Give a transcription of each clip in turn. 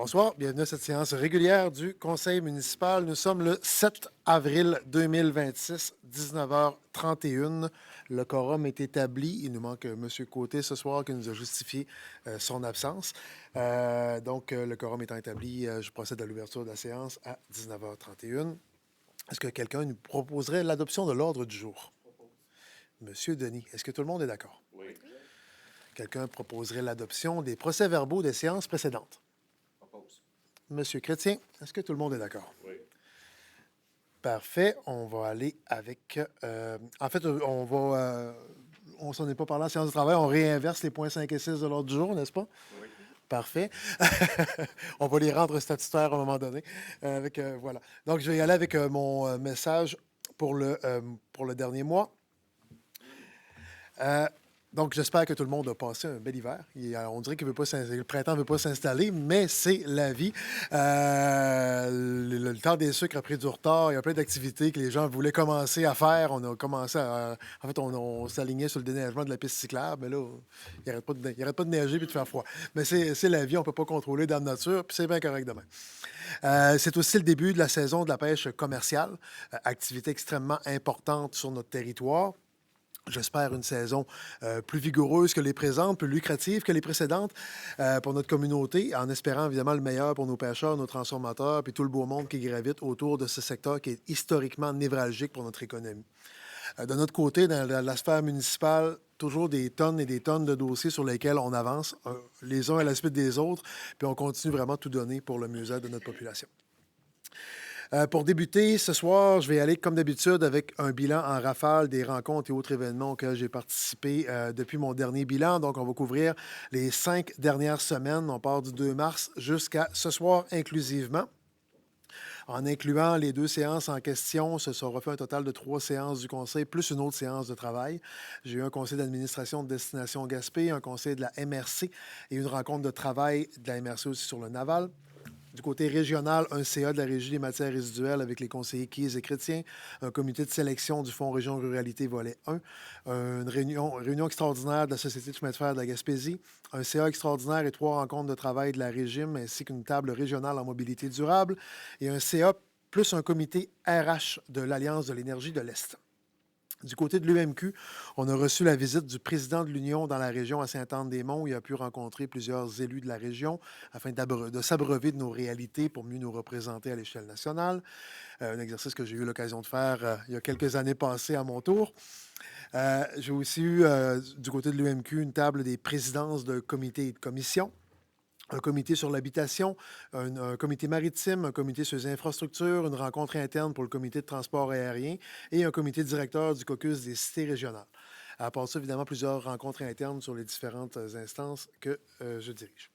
Bonsoir, bienvenue à cette séance régulière du Conseil municipal. Nous sommes le 7 avril 2026, 19h31. Le quorum est établi. Il nous manque M. Côté ce soir qui nous a justifié son absence. Le quorum étant établi, je procède à l'ouverture de la séance à 19h31. Est-ce que quelqu'un nous proposerait l'adoption de l'ordre du jour? Monsieur Denis, est-ce que tout le monde est d'accord? Oui. Quelqu'un proposerait l'adoption des procès-verbaux des séances précédentes? Propose. Monsieur Chrétien, est-ce que tout le monde est d'accord? Oui. Parfait. On va aller avec. On va. On s'en est pas parlé en séance de travail. On réinverse les points 5 et 6 de l'ordre du jour, n'est-ce pas? Oui. Parfait. On va les rendre statutaires à un moment donné. Voilà. Donc, je vais y aller avec mon message pour le dernier mois. Donc, j'espère que tout le monde a passé un bel hiver. On dirait que le printemps ne veut pas s'installer, mais c'est la vie. Le temps des sucres a pris du retard. Il y a plein d'activités que les gens voulaient commencer à faire. On a commencé à... En fait, on s'alignait sur le déneigement de la piste cyclable, mais là, il n'arrête pas de neiger et de faire froid. Mais c'est la vie, on ne peut pas contrôler dans la nature, puis c'est bien correct demain. C'est aussi le début de la saison de la pêche commerciale, activité extrêmement importante sur notre territoire. J'espère une saison plus vigoureuse que les présentes, plus lucrative que les précédentes pour notre communauté, en espérant évidemment le meilleur pour nos pêcheurs, nos transformateurs, puis tout le beau monde qui gravite autour de ce secteur qui est historiquement névralgique pour notre économie. De notre côté, dans la sphère municipale, toujours des tonnes et des tonnes de dossiers sur lesquels on avance, les uns à la suite des autres, puis on continue vraiment tout donner pour le mieux-être de notre population. Pour débuter, ce soir, je vais aller comme d'habitude avec un bilan en rafale des rencontres et autres événements auxquels j'ai participé depuis mon dernier bilan. Donc, on va couvrir les 5 dernières semaines. On part du 2 mars jusqu'à ce soir inclusivement. En incluant les 2 séances en question, ce sera fait un total de 3 séances du conseil, plus une autre séance de travail. J'ai eu un conseil d'administration de Destination Gaspé, un conseil de la MRC et une rencontre de travail de la MRC aussi sur le Naval. Du côté régional, un CA de la Régie des matières résiduelles avec les conseillers Keyes et Chrétien, un comité de sélection du Fonds Région Ruralité volet 1, une réunion extraordinaire de la Société de chemin de fer de la Gaspésie, un CA extraordinaire et 3 rencontres de travail de la Régime, ainsi qu'une table régionale en mobilité durable, et un CA plus un comité RH de l'Alliance de l'énergie de l'Est. Du côté de l'UMQ, on a reçu la visite du président de l'Union dans la région à Sainte-Anne-des-Monts. Il a pu rencontrer plusieurs élus de la région afin de s'abreuver de nos réalités pour mieux nous représenter à l'échelle nationale. Un exercice que j'ai eu l'occasion de faire il y a quelques années passées à mon tour. J'ai aussi eu, du côté de l'UMQ, une table des présidences de comités et de commissions. Un comité sur l'habitation, un comité maritime, un comité sur les infrastructures, une rencontre interne pour le comité de transport aérien et un comité directeur du caucus des cités régionales. À part ça, évidemment, plusieurs rencontres internes sur les différentes instances que je dirige.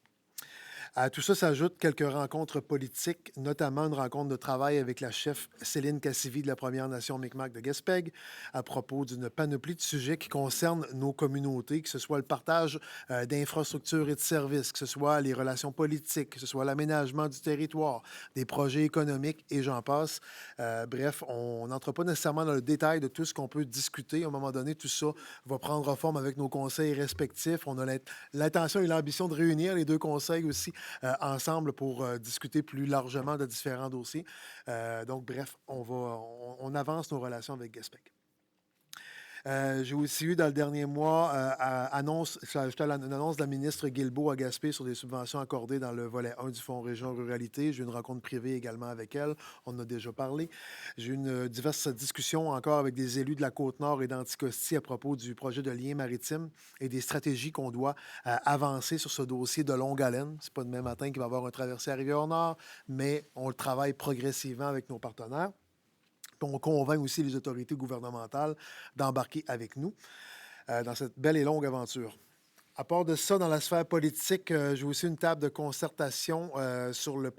À tout ça s'ajoutent quelques rencontres politiques, notamment une rencontre de travail avec la chef Céline Cassivi de la Première Nation Mi'kmaq de Gaspègue à propos d'une panoplie de sujets qui concernent nos communautés, que ce soit le partage d'infrastructures et de services, que ce soit les relations politiques, que ce soit l'aménagement du territoire, des projets économiques et j'en passe. Bref, on n'entre pas nécessairement dans le détail de tout ce qu'on peut discuter. À un moment donné, tout ça va prendre forme avec nos conseils respectifs. On a l'intention et l'ambition de réunir les 2 conseils aussi ensemble pour discuter plus largement de différents dossiers. Donc, bref, on avance nos relations avec Gaspé. J'ai aussi eu dans le dernier mois une annonce de la ministre Guilbeault à Gaspé sur des subventions accordées dans le volet 1 du Fonds Région Ruralité. J'ai eu une rencontre privée également avec elle. On en a déjà parlé. J'ai eu diverses discussions encore avec des élus de la Côte-Nord et d'Anticosti à propos du projet de lien maritime et des stratégies qu'on doit avancer sur ce dossier de longue haleine. C'est pas demain matin qu'il va y avoir un traversé à Rivière-Nord, mais on le travaille progressivement avec nos partenaires. On convainc aussi les autorités gouvernementales d'embarquer avec nous dans cette belle et longue aventure. À part de ça, dans la sphère politique, j'ai aussi une table de concertation sur le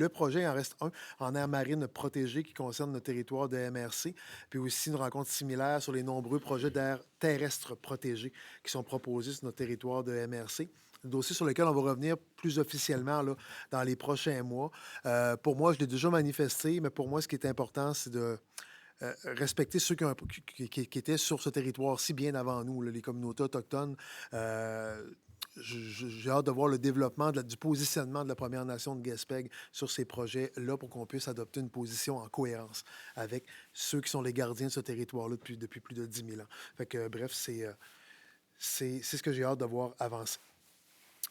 projet, il en reste un, en aire marine protégée qui concerne le territoire de MRC, puis aussi une rencontre similaire sur les nombreux projets d'air terrestre protégés qui sont proposés sur notre territoire de MRC. Dossier sur lequel on va revenir plus officiellement là, dans les prochains mois. Pour moi, je l'ai déjà manifesté, mais pour moi, ce qui est important, c'est de respecter ceux qui étaient sur ce territoire si bien avant nous, là, les communautés autochtones. j'ai hâte de voir le développement du positionnement de la Première Nation de Gaspé sur ces projets-là pour qu'on puisse adopter une position en cohérence avec ceux qui sont les gardiens de ce territoire-là depuis plus de 10 000 ans. Fait que, bref, c'est ce que j'ai hâte de voir avancer.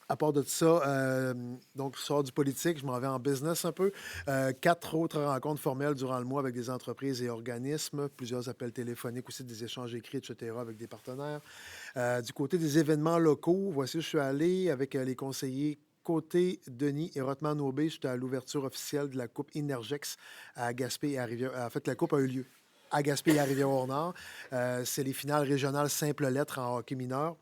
À part de ça, donc, je sors du politique, je m'en vais en business un peu. 4 autres rencontres formelles durant le mois avec des entreprises et organismes, plusieurs appels téléphoniques aussi, des échanges écrits, etc., avec des partenaires. Du côté des événements locaux, voici, je suis allé avec les conseillers Côté, Denis et Rothman-Aubé. J'étais à l'ouverture officielle de la Coupe Inergex à Gaspé et à Rivière. En fait, la Coupe a eu lieu à Gaspé et à Rivière-au-Nord. C'est les finales régionales simple lettres en hockey mineur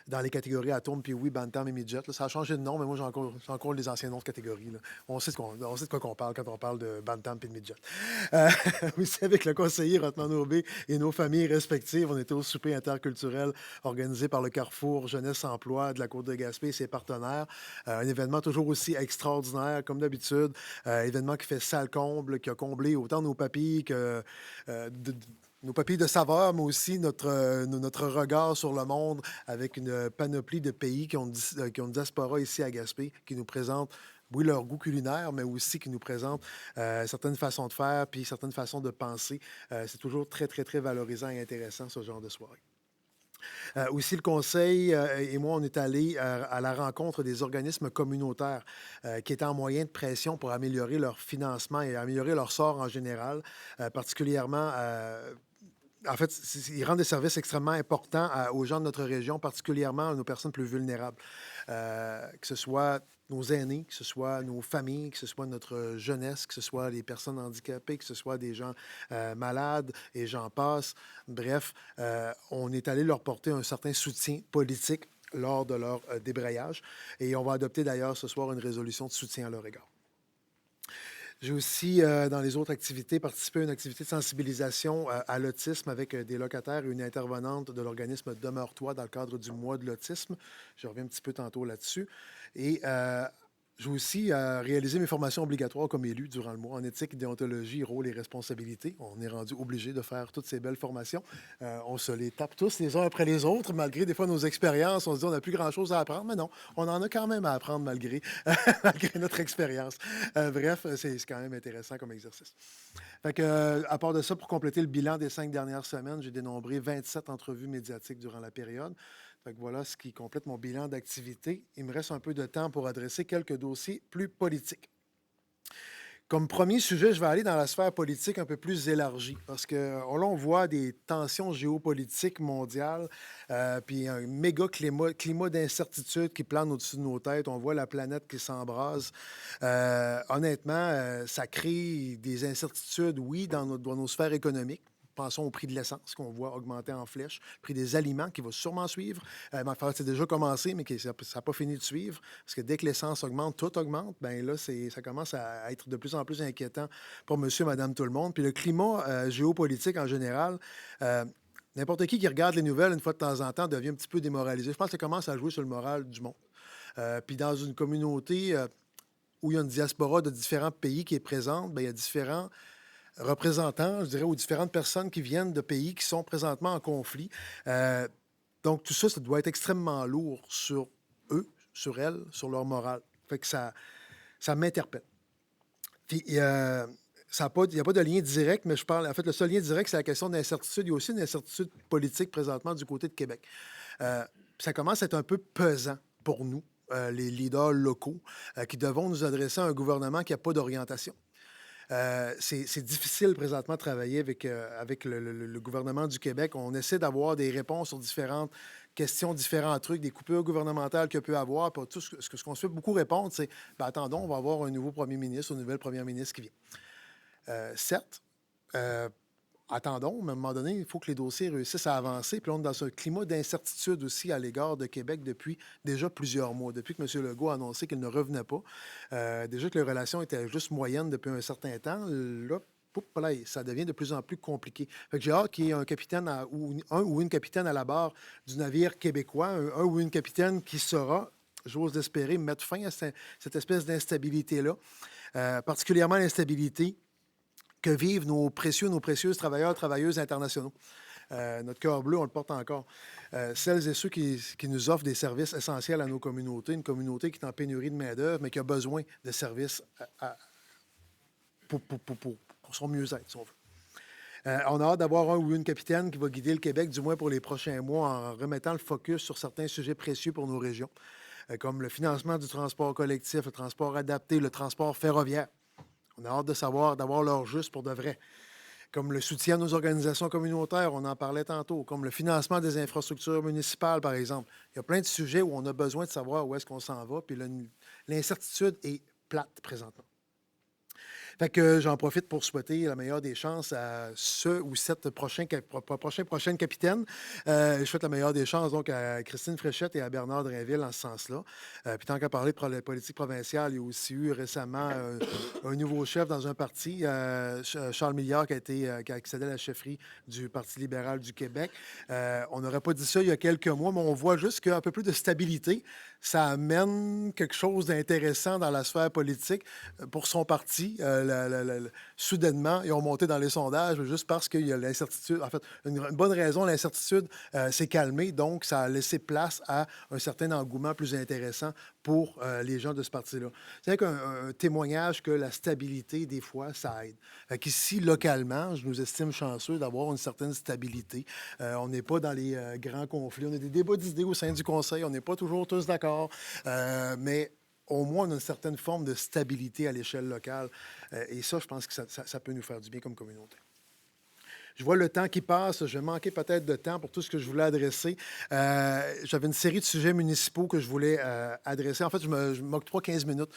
dans les catégories Atome, puis oui, Bantam et Midget. Là, ça a changé de nom, mais moi, j'ai encore les anciens noms de catégories. Là. On sait de quoi qu'on parle quand on parle de Bantam et de Midget. Euh, aussi, avec le conseiller Rothman-Aubé et nos familles respectives, on était au souper interculturel organisé par le Carrefour Jeunesse-Emploi de la Côte-de-Gaspé et ses partenaires. Un événement toujours aussi extraordinaire, comme d'habitude. Événement qui fait salle comble, qui a comblé autant nos papilles que nos papilles de saveur, mais aussi notre regard sur le monde avec une panoplie de pays qui ont une diaspora ici à Gaspé, qui nous présentent, oui, leur goût culinaire, mais aussi qui nous présentent certaines façons de faire puis certaines façons de penser. C'est toujours très, très, très valorisant et intéressant, ce genre de soirée. Aussi, le conseil et moi, on est allés à la rencontre des organismes communautaires qui étaient en moyen de pression pour améliorer leur financement et améliorer leur sort en général, particulièrement en fait, ils rendent des services extrêmement importants aux gens de notre région, particulièrement à nos personnes plus vulnérables. Que ce soit nos aînés, que ce soit nos familles, que ce soit notre jeunesse, que ce soit les personnes handicapées, que ce soit des gens malades et j'en passe. Bref, on est allé leur porter un certain soutien politique lors de leur débrayage. Et on va adopter d'ailleurs ce soir une résolution de soutien à leur égard. J'ai aussi, dans les autres activités, participé à une activité de sensibilisation à l'autisme avec des locataires et une intervenante de l'organisme Demeure-toi dans le cadre du mois de l'autisme. Je reviens un petit peu tantôt là-dessus. Et j'ai aussi réalisé mes formations obligatoires comme élu durant le mois en éthique, déontologie, rôle et responsabilité. On est rendu obligé de faire toutes ces belles formations. On se les tape tous les uns après les autres, malgré des fois nos expériences. On se dit on n'a plus grand-chose à apprendre, mais non, on en a quand même à apprendre malgré, malgré notre expérience. Bref, c'est quand même intéressant comme exercice. Fait que, à part de ça, pour compléter le bilan des 5 dernières semaines, j'ai dénombré 27 entrevues médiatiques durant la période. Fait que voilà ce qui complète mon bilan d'activité. Il me reste un peu de temps pour adresser quelques dossiers plus politiques. Comme premier sujet, je vais aller dans la sphère politique un peu plus élargie parce que là, on voit des tensions géopolitiques mondiales, puis un méga climat d'incertitude qui plane au-dessus de nos têtes. On voit la planète qui s'embrase. Honnêtement, ça crée des incertitudes, oui, dans nos sphères économiques. Pensons au prix de l'essence qu'on voit augmenter en flèche, le prix des aliments qui va sûrement suivre. Enfin, c'est déjà commencé, mais ça n'a pas fini de suivre. Parce que dès que l'essence augmente, tout augmente. Bien là, ça commence à être de plus en plus inquiétant pour monsieur, madame, tout le monde. Puis le climat géopolitique en général, n'importe qui regarde les nouvelles une fois de temps en temps devient un petit peu démoralisé. Je pense que ça commence à jouer sur le moral du monde. Puis dans une communauté où il y a une diaspora de différents pays qui est présente, bien, il y a différents représentants, je dirais, ou différentes personnes qui viennent de pays qui sont présentement en conflit. Donc, tout ça, ça doit être extrêmement lourd sur eux, sur elles, sur leur morale. Fait que ça m'interpelle. Puis, il n'y a pas de lien direct, mais je parle. En fait, le seul lien direct, c'est la question d'incertitude. Il y a aussi une incertitude politique présentement du côté de Québec. Ça commence à être un peu pesant pour nous, les leaders locaux, qui devons nous adresser à un gouvernement qui n'a pas d'orientation. C'est difficile présentement de travailler avec le gouvernement du Québec. On essaie d'avoir des réponses sur différentes questions, différents trucs, des coupures gouvernementales qu'il peut avoir. Puis tout ce qu'on se fait beaucoup répondre, c'est ben, attendons, on va avoir un nouveau premier ministre ou une nouvelle première ministre qui vient. Certes, attendons, mais à un moment donné, il faut que les dossiers réussissent à avancer. Puis on est dans un climat d'incertitude aussi à l'égard de Québec depuis déjà plusieurs mois. Depuis que M. Legault a annoncé qu'il ne revenait pas, déjà que les relations étaient juste moyennes depuis un certain temps, là, ça devient de plus en plus compliqué. Fait que j'ai hâte qu'il y ait un capitaine ou une capitaine à la barre du navire québécois, un ou une capitaine qui saura, j'ose l'espérer, mettre fin à cette espèce d'instabilité-là, particulièrement l'instabilité que vivent nos précieuses travailleurs, travailleuses internationaux. Notre cœur bleu, on le porte encore. Celles et ceux qui nous offrent des services essentiels à nos communautés, une communauté qui est en pénurie de main-d'œuvre, mais qui a besoin de services pour son mieux-être, si on veut. On a hâte d'avoir un ou une capitaine qui va guider le Québec, du moins pour les prochains mois, en remettant le focus sur certains sujets précieux pour nos régions, comme le financement du transport collectif, le transport adapté, le transport ferroviaire. On a hâte de savoir, d'avoir l'heure juste pour de vrai. Comme le soutien à nos organisations communautaires, on en parlait tantôt, comme le financement des infrastructures municipales, par exemple. Il y a plein de sujets où on a besoin de savoir où est-ce qu'on s'en va, puis l'incertitude est plate présentement. Fait que j'en profite pour souhaiter la meilleure des chances à ce ou cette prochaine capitaine. Je souhaite la meilleure des chances donc à Christine Fréchette et à Bernard Drainville en ce sens-là. Puis tant qu'à parler de la politique provinciale, il y a aussi eu récemment un nouveau chef dans un parti, Charles Milliard, qui a accédé à la chefferie du Parti libéral du Québec. On n'aurait pas dit ça il y a quelques mois, mais on voit juste qu'un peu plus de stabilité, ça amène quelque chose d'intéressant dans la sphère politique pour son parti. Soudainement, ils ont monté dans les sondages juste parce qu'il y a l'incertitude. En fait, une bonne raison, l'incertitude s'est calmée, donc ça a laissé place à un certain engouement plus intéressant pour les gens de ce parti-là. C'est un témoignage que la stabilité, des fois, ça aide. Qu'ici, localement, je nous estime chanceux d'avoir une certaine stabilité. On n'est pas dans les grands conflits. On a des débats d'idées au sein du Conseil. On n'est pas toujours tous d'accord. Mais au moins, on a une certaine forme de stabilité à l'échelle locale. Et ça, je pense que ça peut nous faire du bien comme communauté. Je vois le temps qui passe. Je vais manquer peut-être de temps pour tout ce que je voulais adresser. J'avais une série de sujets municipaux que je voulais adresser. En fait, je m'octroie 15 minutes.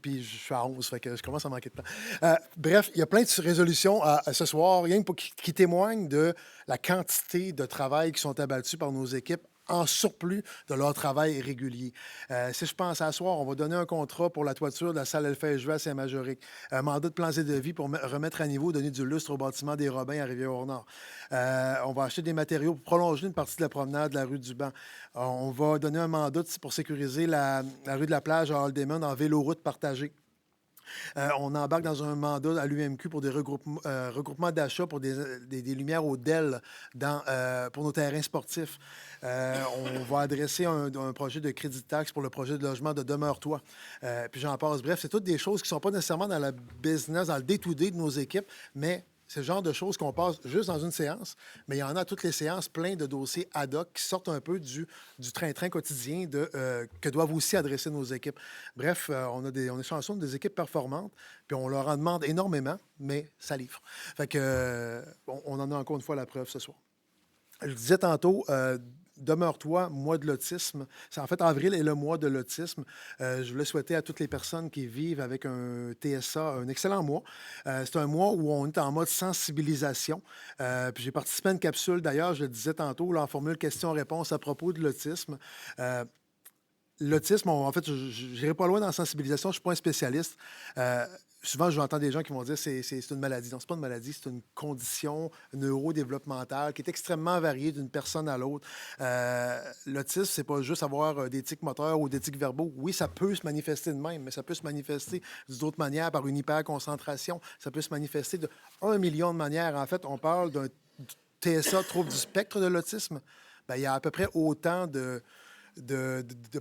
Puis je suis à 11, fait que je commence à manquer de temps. Bref, il y a plein de résolutions ce soir, rien que qui témoignent de la quantité de travail qui sont abattus par nos équipes en surplus de leur travail régulier. Si je pense à soir, on va donner un contrat pour la toiture de la salle LFSV à Saint-Majoric, un mandat de plans et de vie pour remettre à niveau, donner du lustre au bâtiment des Robins à Rivière-au-Nord. On va acheter des matériaux pour prolonger une partie de la promenade de la rue du Banc. On va donner un mandat pour sécuriser la rue de la Plage à Haldimand en véloroute partagée. On embarque dans un mandat à l'UMQ pour des regroupements d'achats pour des lumières au DEL pour nos terrains sportifs. On va adresser un projet de crédit de taxe pour le projet de logement de Demeure-toi. Puis j'en passe. Bref, c'est toutes des choses qui ne sont pas nécessairement dans la business, dans le day-to-day de nos équipes, mais c'est le genre de choses qu'on passe juste dans une séance, mais il y en a à toutes les séances, plein de dossiers ad hoc qui sortent un peu du train-train quotidien que doivent aussi adresser nos équipes. Bref, on est chanceux des équipes performantes, puis on leur en demande énormément, mais ça livre. Fait que, on en a encore une fois la preuve ce soir. Je disais tantôt, Demeure-toi, mois de l'autisme. En fait, avril est le mois de l'autisme. Je voulais souhaiter à toutes les personnes qui vivent avec un TSA un excellent mois. C'est un mois où on est en mode sensibilisation. Puis j'ai participé à une capsule, d'ailleurs, je le disais tantôt, là, en formule question-réponse à propos de l'autisme. L'autisme, en fait, je n'irai pas loin dans la sensibilisation, je ne suis pas un spécialiste. Souvent, j'entends des gens qui vont dire que c'est une maladie. Non, ce n'est pas une maladie, c'est une condition neurodéveloppementale qui est extrêmement variée d'une personne à l'autre. L'autisme, ce n'est pas juste avoir des tics moteurs ou des tics verbaux. Oui, ça peut se manifester de même, mais ça peut se manifester d'autres manières par une hyperconcentration. Ça peut se manifester de 1 million de manières. En fait, on parle d'un TSA, trouble du spectre de l'autisme. Bien, il y a à peu près autant de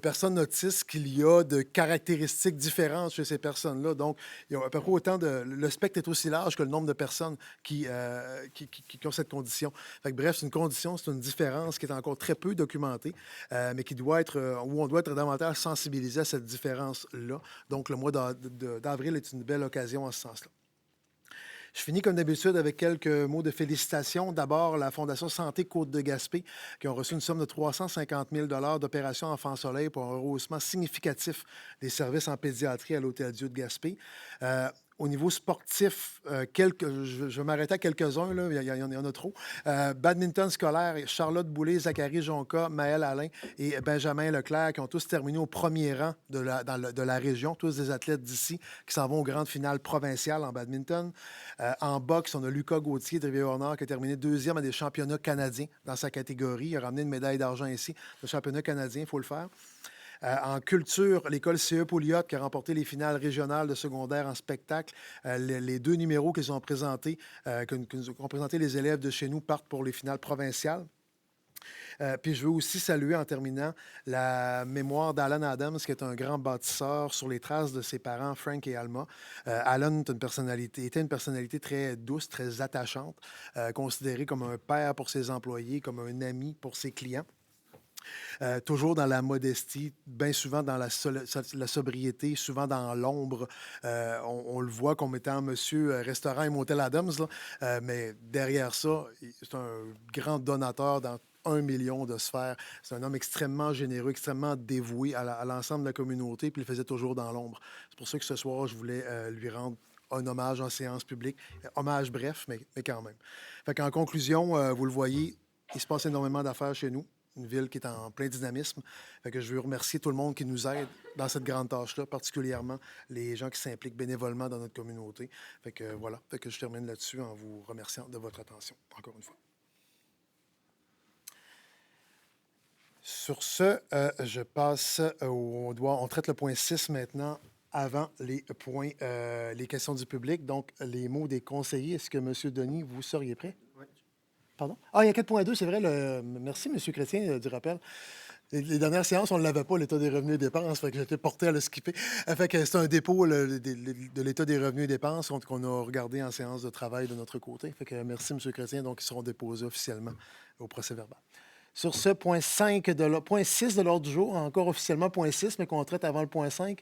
personnes autistes qu'il y a de caractéristiques différentes chez ces personnes-là. Donc, il y a à peu près autant de... Le spectre est aussi large que le nombre de personnes qui ont cette condition. Fait que, bref, c'est une condition, c'est une différence qui est encore très peu documentée, mais qui doit être... où on doit être davantage sensibilisé à cette différence-là. Donc, le mois d'avril est une belle occasion en ce sens-là. Je finis comme d'habitude avec quelques mots de félicitations. D'abord, la Fondation Santé Côte-de-Gaspé, qui ont reçu une somme de 350 000 d'Opération Enfant Soleil pour un rehaussement significatif des services en pédiatrie à l'Hôtel-Dieu de Gaspé. Au niveau sportif, je vais m'arrêter à quelques-uns, là, il y en a trop. Badminton scolaire, Charlotte Boulay, Zachary Jonca, Maël Alain et Benjamin Leclerc qui ont tous terminé au premier rang de la région, tous des athlètes d'ici qui s'en vont aux grandes finales provinciales en badminton. En boxe, on a Lucas Gauthier de Rivière-au-Nord qui a terminé deuxième à des championnats canadiens dans sa catégorie. Il a ramené une médaille d'argent ici. Le championnat canadien, il faut le faire. En culture, l'école CE Pouliot qui a remporté les finales régionales de secondaire en spectacle. Les deux numéros qu'ils ont présentés, que nous ont présenté les élèves de chez nous partent pour les finales provinciales. Puis je veux aussi saluer en terminant la mémoire d'Alan Adams, qui est un grand bâtisseur sur les traces de ses parents, Frank et Alma. Alan était une personnalité très douce, très attachante, considéré comme un père pour ses employés, comme un ami pour ses clients. Toujours dans la modestie, bien souvent dans la sobriété, souvent dans l'ombre. On le voit comme étant monsieur restaurant et motel Adams, là. Mais derrière ça, c'est un grand donateur dans 1 million de sphères. C'est un homme extrêmement généreux, extrêmement dévoué à l'ensemble de la communauté, puis il le faisait toujours dans l'ombre. C'est pour ça que ce soir, je voulais lui rendre un hommage en séance publique. Hommage bref, mais quand même. Fait qu'en conclusion, vous le voyez, il se passe énormément d'affaires chez nous. Une ville qui est en plein dynamisme. Fait que je veux remercier tout le monde qui nous aide dans cette grande tâche-là, particulièrement les gens qui s'impliquent bénévolement dans notre communauté. Fait que voilà. Fait que je termine là-dessus en vous remerciant de votre attention, encore une fois. Sur ce, je passe on traite le point 6 maintenant, avant les points, les questions du public. Donc, les mots des conseillers. Est-ce que M. Denis, vous seriez prêt? Oui. Pardon? Ah, il y a 4.2, c'est vrai. Merci, M. Chrétien, du rappel. Les dernières séances, on ne l'avait pas, l'état des revenus et dépenses, fait que j'étais porté à le skipper. Fait que c'est un dépôt de l'état des revenus et dépenses qu'on a regardé en séance de travail de notre côté. Fait que merci, M. Chrétien. Donc, ils seront déposés officiellement au procès-verbal. Sur ce, point 6 de l'ordre du jour, encore officiellement point 6, mais qu'on traite avant le point 5.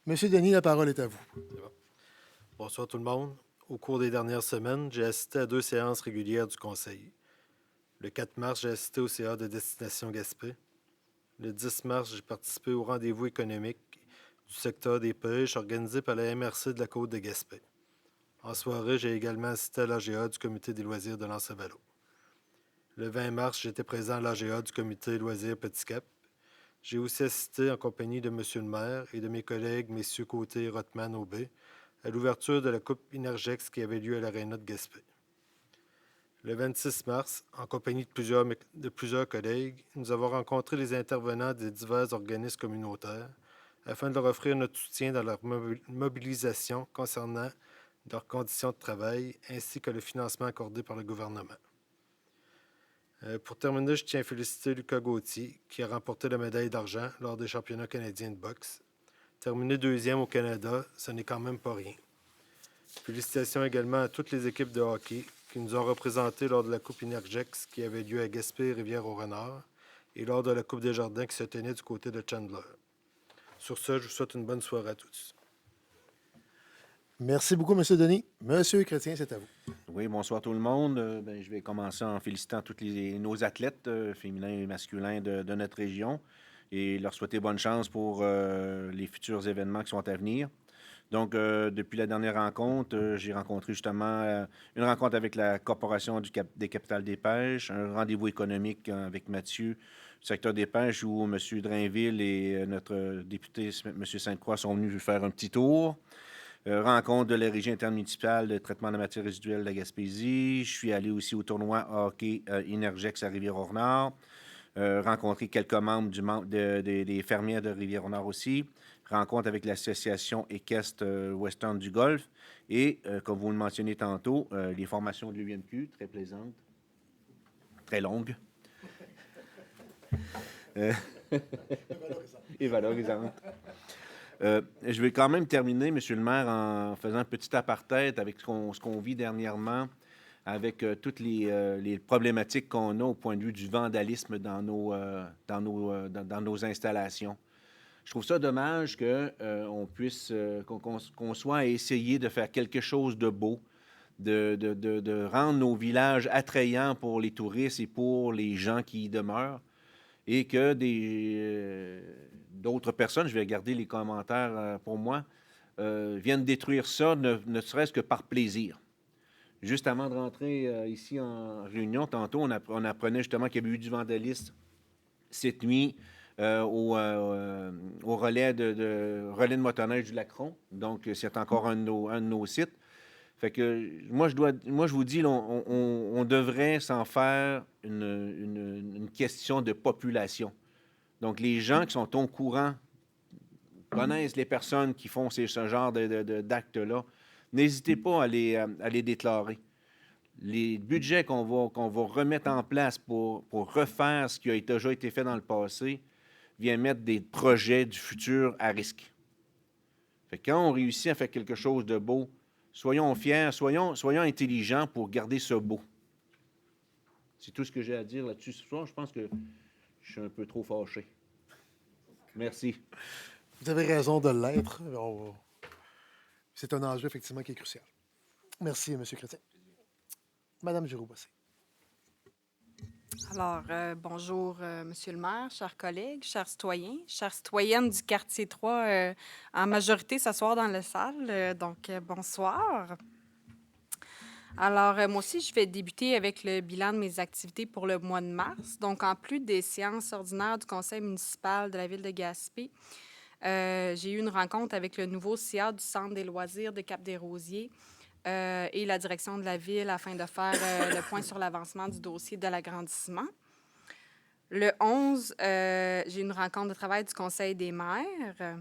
Monsieur Denis, la parole est à vous. C'est bon. Bonsoir tout le monde. Au cours des dernières semaines, j'ai assisté à 2 séances régulières du Conseil. Le 4 mars, j'ai assisté au CA de Destination Gaspé. Le 10 mars, j'ai participé au rendez-vous économique du secteur des pêches organisé par la MRC de la Côte de Gaspé. En soirée, j'ai également assisté à l'AGA du Comité des loisirs de l'Anse-Valo. Le 20 mars, j'étais présent à l'AGA du Comité loisirs Petit Cap. J'ai aussi assisté en compagnie de M. le maire et de mes collègues, messieurs Côté et Rothman Aubé, à l'ouverture de la Coupe Inergex qui avait lieu à l'Aréna de Gaspé. Le 26 mars, en compagnie de plusieurs collègues, nous avons rencontré les intervenants des divers organismes communautaires afin de leur offrir notre soutien dans leur mobilisation concernant leurs conditions de travail ainsi que le financement accordé par le gouvernement. Pour terminer, je tiens à féliciter Lucas Gauthier qui a remporté la médaille d'argent lors des championnats canadiens de boxe. Terminer 2e au Canada, ce n'est quand même pas rien. Félicitations également à toutes les équipes de hockey qui nous ont représentés lors de la Coupe Inergex qui avait lieu à Gaspé, Rivière-au-Renard, et lors de la Coupe des Jardins qui se tenait du côté de Chandler. Sur ce, je vous souhaite une bonne soirée à tous. Merci beaucoup, M. Denis. M. Chrétien, c'est à vous. Oui, bonsoir tout le monde. Je vais commencer en félicitant tous nos athlètes féminins et masculins de notre région et leur souhaiter bonne chance pour les futurs événements qui sont à venir. Donc, depuis la dernière rencontre, j'ai rencontré justement une rencontre avec la Corporation des capitales des pêches, un rendez-vous économique avec Mathieu, du secteur des pêches, où M. Drainville et notre député M. Sainte-Croix sont venus faire un petit tour. Rencontre de la Régie intermunicipale de traitement de matières résiduelles de la Gaspésie. Je suis allé aussi au tournoi hockey Inergex à Rivière-au-Nord. Rencontrer quelques membres des fermières de Rivière-au-Nord aussi. Rencontre avec l'association équestre Western du Golfe. Et, comme vous le mentionnez tantôt, les formations de l'UMQ, très plaisantes, très longues. Et valorisantes. Je vais quand même terminer, M. le maire, en faisant un petit apartheid avec ce qu'on vit dernièrement, avec toutes les problématiques qu'on a au point de vue du vandalisme dans nos installations. Je trouve ça dommage qu'on puisse, qu'on soit à essayer de faire quelque chose de beau, de rendre nos villages attrayants pour les touristes et pour les gens qui y demeurent, et que d'autres personnes, je vais garder les commentaires pour moi, viennent détruire ça, ne serait-ce que par plaisir. Juste avant de rentrer ici en réunion, tantôt, on apprenait justement qu'il y avait eu du vandalisme cette nuit au relais de motoneige du Lacron. Donc, c'est encore un de nos sites. Fait que moi, je vous dis, là, on devrait s'en faire une question de population. Donc, les gens qui sont au courant, connaissent les personnes qui font ce genre d'actes-là, n'hésitez pas à les déclarer. Les budgets qu'on va remettre en place pour refaire ce qui a déjà été fait dans le passé viennent mettre des projets du futur à risque. Fait que quand on réussit à faire quelque chose de beau, soyons fiers, soyons intelligents pour garder ce beau. C'est tout ce que j'ai à dire là-dessus ce soir. Je pense que je suis un peu trop fâché. Merci. Vous avez raison de l'être. C'est un enjeu, effectivement, qui est crucial. Merci, M. Chrétien. Madame Giroux-Bossé. Alors, bonjour, Monsieur le maire, chers collègues, chers citoyens, chères citoyennes du quartier 3, en majorité ce soir dans la salle. Bonsoir. Alors, moi aussi, je vais débuter avec le bilan de mes activités pour le mois de mars. Donc, en plus des séances ordinaires du conseil municipal de la ville de Gaspé, j'ai eu une rencontre avec le nouveau CA du Centre des loisirs de Cap-des-Rosiers et la direction de la ville afin de faire le point sur l'avancement du dossier de l'agrandissement. Le 11, j'ai une rencontre de travail du conseil des maires.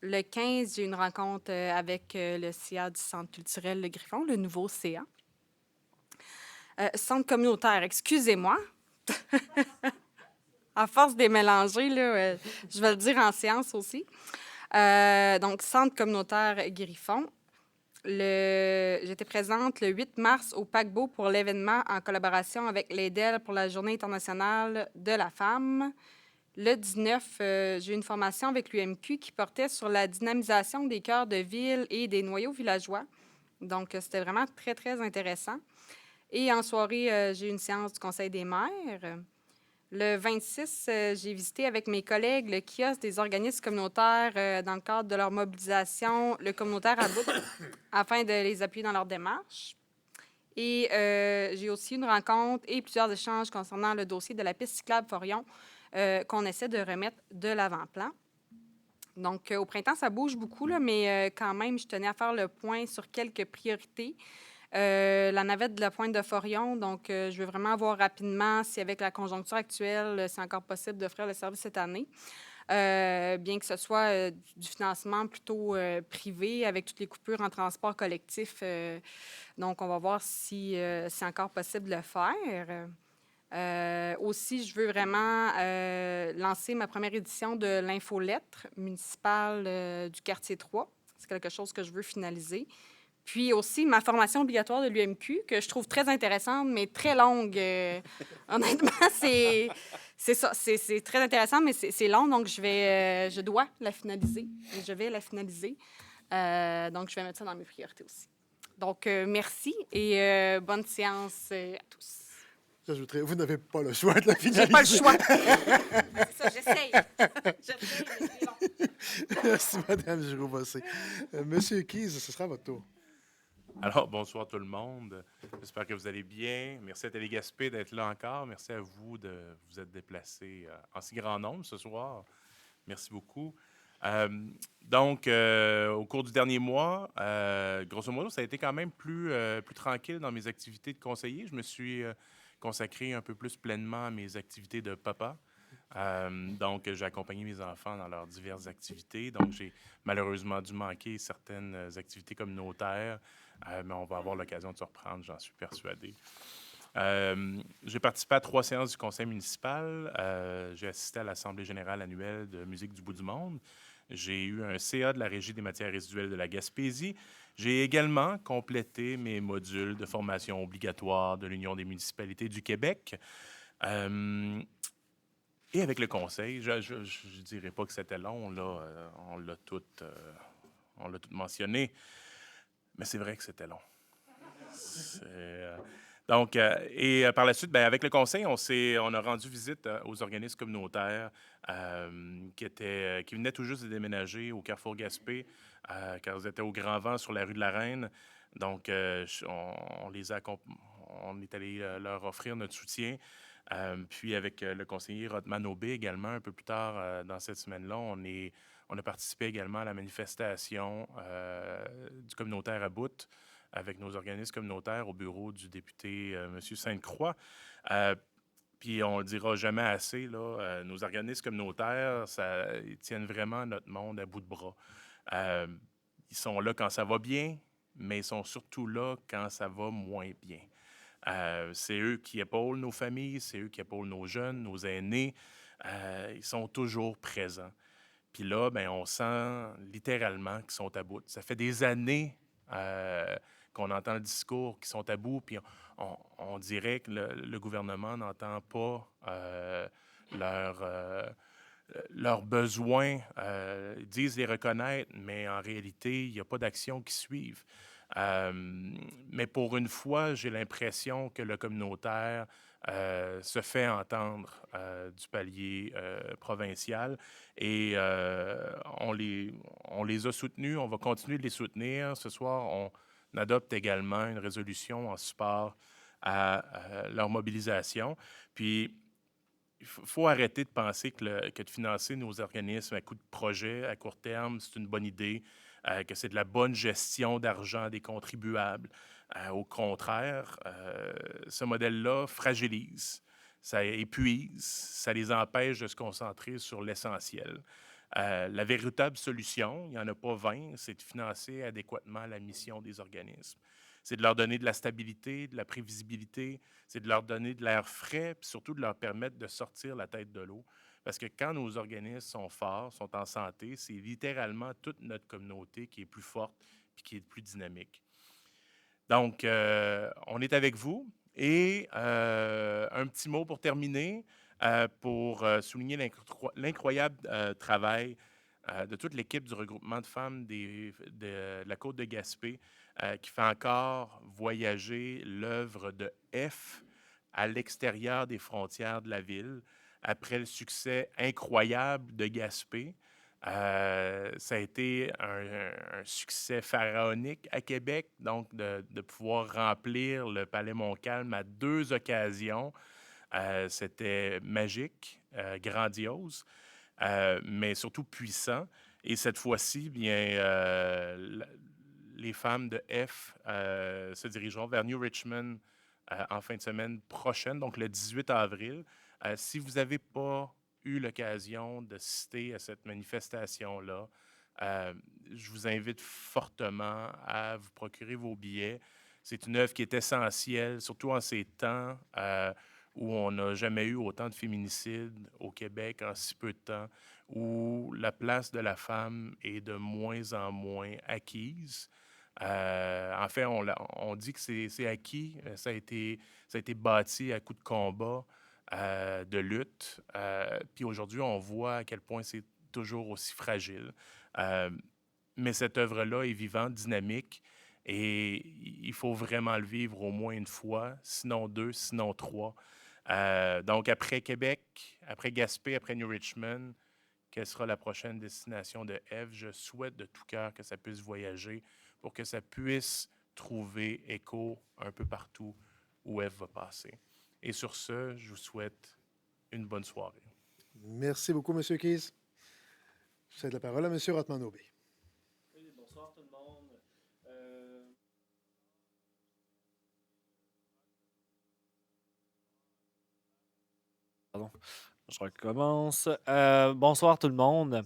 Le 15, j'ai une rencontre avec le CA du Centre culturel Le Griffon, le nouveau CA. Centre communautaire, excusez-moi. À force de les mélanger, là, je vais le dire en séance aussi. Donc, Centre communautaire Griffon. J'étais présente le 8 mars au paquebot pour l'événement en collaboration avec l'EDEL pour la Journée internationale de la femme. Le 19, j'ai eu une formation avec l'UMQ qui portait sur la dynamisation des cœurs de ville et des noyaux villageois. Donc, c'était vraiment très, très intéressant. Et en soirée, j'ai eu une séance du Conseil des maires. Le 26, j'ai visité avec mes collègues le kiosque des organismes communautaires dans le cadre de leur mobilisation, le communautaire à bout, afin de les appuyer dans leur démarche. Et j'ai aussi une rencontre et plusieurs échanges concernant le dossier de la piste cyclable Forion qu'on essaie de remettre de l'avant-plan. Donc, au printemps, ça bouge beaucoup, là, mais quand même, je tenais à faire le point sur quelques priorités. La navette de la pointe de Forion, donc je veux vraiment voir rapidement si, avec la conjoncture actuelle, c'est encore possible d'offrir le service cette année. Bien que ce soit du financement plutôt privé avec toutes les coupures en transport collectif. Donc, on va voir si c'est encore possible de le faire. Aussi, je veux vraiment lancer ma première édition de l'infolettre municipale du quartier 3. C'est quelque chose que je veux finaliser. Puis aussi, ma formation obligatoire de l'UMQ, que je trouve très intéressante, mais très longue. Honnêtement, c'est ça. C'est très intéressant, mais c'est long, donc je dois la finaliser. Je vais la finaliser. Donc, je vais mettre ça dans mes priorités aussi. Donc, merci et bonne séance à tous. J'ajouterais, vous n'avez pas le choix de la finaliser. J'ai pas le choix. C'est ça, j'essaye. J'essaye, mais c'est long. Merci, Mme Giroux-Bossé. Monsieur Keyes, ce sera votre tour. Alors, bonsoir tout le monde. J'espère que vous allez bien. Merci à Télé Gaspé d'être là encore. Merci à vous de vous être déplacés en si grand nombre ce soir. Merci beaucoup. Au cours du dernier mois, grosso modo, ça a été quand même plus tranquille dans mes activités de conseiller. Je me suis consacré un peu plus pleinement à mes activités de papa. J'ai accompagné mes enfants dans leurs diverses activités. Donc, j'ai malheureusement dû manquer certaines activités communautaires, mais on va avoir l'occasion de se reprendre, j'en suis persuadé. J'ai participé à 3 séances du conseil municipal. J'ai assisté à l'Assemblée générale annuelle de musique du bout du monde. J'ai eu un CA de la Régie des matières résiduelles de la Gaspésie. J'ai également complété mes modules de formation obligatoire de l'Union des municipalités du Québec. Et avec le conseil, je ne dirais pas que c'était long, là, on l'a tout mentionné, mais c'est vrai que c'était long. Par la suite, avec le conseil, on a rendu visite aux organismes communautaires qui venaient tout juste de déménager au Carrefour Gaspé, car ils étaient au grand vent sur la rue de la Reine. Donc, on est allé leur offrir notre soutien. Puis avec le conseiller Rodman Aubé également, un peu plus tard dans cette semaine-là, on a participé également à la manifestation du communautaire à Bout avec nos organismes communautaires au bureau du député M. Sainte-Croix. Puis on le dira jamais assez, là, nos organismes communautaires, ils tiennent vraiment notre monde à bout de bras. Euh, Ils sont là quand ça va bien, mais ils sont surtout là quand ça va moins bien. C'est eux qui épaulent nos familles, c'est eux qui épaulent nos jeunes, nos aînés. Ils sont toujours présents. Puis là, ben, on sent littéralement qu'ils sont à bout. Ça fait des années qu'on entend le discours qu'ils sont à bout, puis on dirait que le gouvernement n'entend pas leurs besoins. Ils disent les reconnaître, mais en réalité, il n'y a pas d'actions qui suivent. Euh, mais pour une fois, j'ai l'impression que le communautaire se fait entendre du palier provincial et on les a soutenus, on va continuer de les soutenir. Ce soir, on adopte également une résolution en support à leur mobilisation. Puis, il faut arrêter de penser que de financer nos organismes à coup de projet, à court terme, c'est une bonne idée, que c'est de la bonne gestion d'argent des contribuables. Au contraire, ce modèle-là fragilise, ça épuise, ça les empêche de se concentrer sur l'essentiel. La véritable solution, il n'y en a pas 20, c'est de financer adéquatement la mission des organismes. C'est de leur donner de la stabilité, de la prévisibilité, c'est de leur donner de l'air frais, puis surtout de leur permettre de sortir la tête de l'eau. Parce que quand nos organismes sont forts, sont en santé, c'est littéralement toute notre communauté qui est plus forte puis qui est plus dynamique. Donc, on est avec vous. Et un petit mot pour terminer, pour souligner l'incroyable travail de toute l'équipe du regroupement de femmes de la Côte de Gaspé, qui fait encore voyager l'œuvre de F à l'extérieur des frontières de la ville. Après le succès incroyable de Gaspé, ça a été un succès pharaonique à Québec, donc de pouvoir remplir le Palais Montcalm à 2 occasions. C'était magique, grandiose, mais surtout puissant. Et cette fois-ci, bien, les femmes de F se dirigeront vers New Richmond en fin de semaine prochaine, donc le 18 avril. Si vous n'avez pas eu l'occasion d'assister à cette manifestation-là, je vous invite fortement à vous procurer vos billets. C'est une œuvre qui est essentielle, surtout en ces temps où on n'a jamais eu autant de féminicides au Québec en si peu de temps, où la place de la femme est de moins en moins acquise. En fait, on dit que c'est acquis. Ça a été bâti à coups de combat, de lutte. Puis aujourd'hui, on voit à quel point c'est toujours aussi fragile. Euh, mais cette œuvre-là est vivante, dynamique, et il faut vraiment le vivre au moins une fois, sinon 2, sinon 3. Donc, après Québec, après Gaspé, après New Richmond, quelle sera la prochaine destination de Eve? Je souhaite de tout cœur que ça puisse voyager pour que ça puisse trouver écho un peu partout où Eve va passer. Et sur ce, je vous souhaite une bonne soirée. Merci beaucoup, M. Keys. Je cède la parole à M. Rothman-Aubé. Oui, bonsoir tout le monde. Pardon. Je recommence. Bonsoir tout le monde.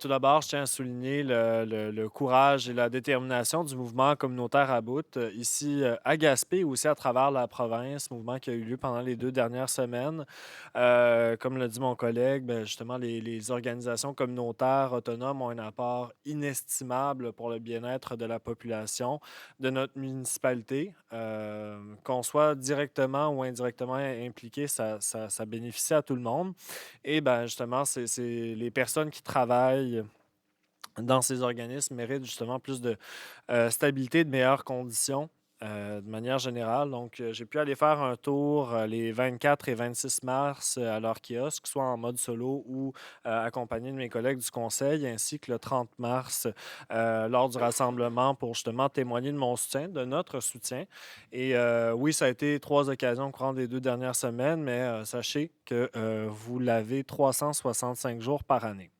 Tout d'abord, je tiens à souligner le courage et la détermination du mouvement communautaire à bout, ici à Gaspé, aussi à travers la province, mouvement qui a eu lieu pendant les 2 dernières semaines. Comme l'a dit mon collègue, ben, justement, les organisations communautaires autonomes ont un apport inestimable pour le bien-être de la population de notre municipalité. Qu'on soit directement ou indirectement impliqué, ça bénéficie à tout le monde. Et ben, justement, c'est les personnes qui travaillent dans ces organismes méritent justement plus de stabilité, de meilleures conditions de manière générale. Donc, j'ai pu aller faire un tour les 24 et 26 mars à leur kiosque, soit en mode solo ou accompagné de mes collègues du conseil, ainsi que le 30 mars lors du rassemblement pour justement témoigner de mon soutien, de notre soutien. Et oui, ça a été 3 occasions au courant des 2 dernières semaines, mais sachez que vous l'avez 365 jours par année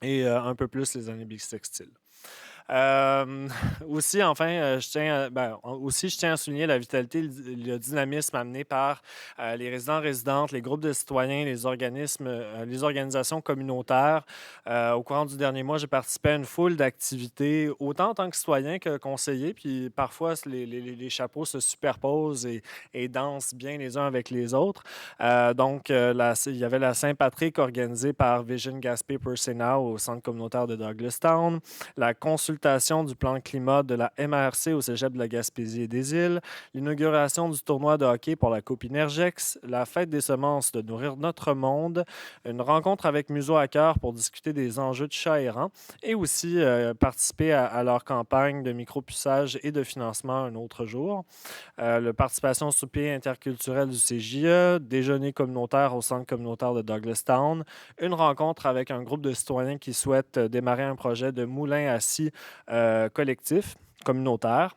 et un peu plus les années bissextiles. Aussi, enfin, je tiens à souligner la vitalité et le dynamisme amené par les résidents, résidentes, les groupes de citoyens, les organismes, les organisations communautaires. Au courant du dernier mois, j'ai participé à une foule d'activités, autant en tant que citoyen que conseiller, puis parfois les chapeaux se superposent et dansent bien les uns avec les autres. Il y avait la Saint-Patrick organisée par Vision Gaspé Persona au centre communautaire de Douglastown, la consultation du plan climat de la MRC au cégep de la Gaspésie et des Îles, l'inauguration du tournoi de hockey pour la Coupe Inergex, la fête des semences de Nourrir notre monde, une rencontre avec Museau à cœur pour discuter des enjeux de chats errants et aussi participer à leur campagne de micropuçage et de financement un autre jour. La participation au souper interculturel du CJE, déjeuner communautaire au centre communautaire de Douglastown, une rencontre avec un groupe de citoyens qui souhaitent démarrer un projet de moulin à scie collectif, communautaire.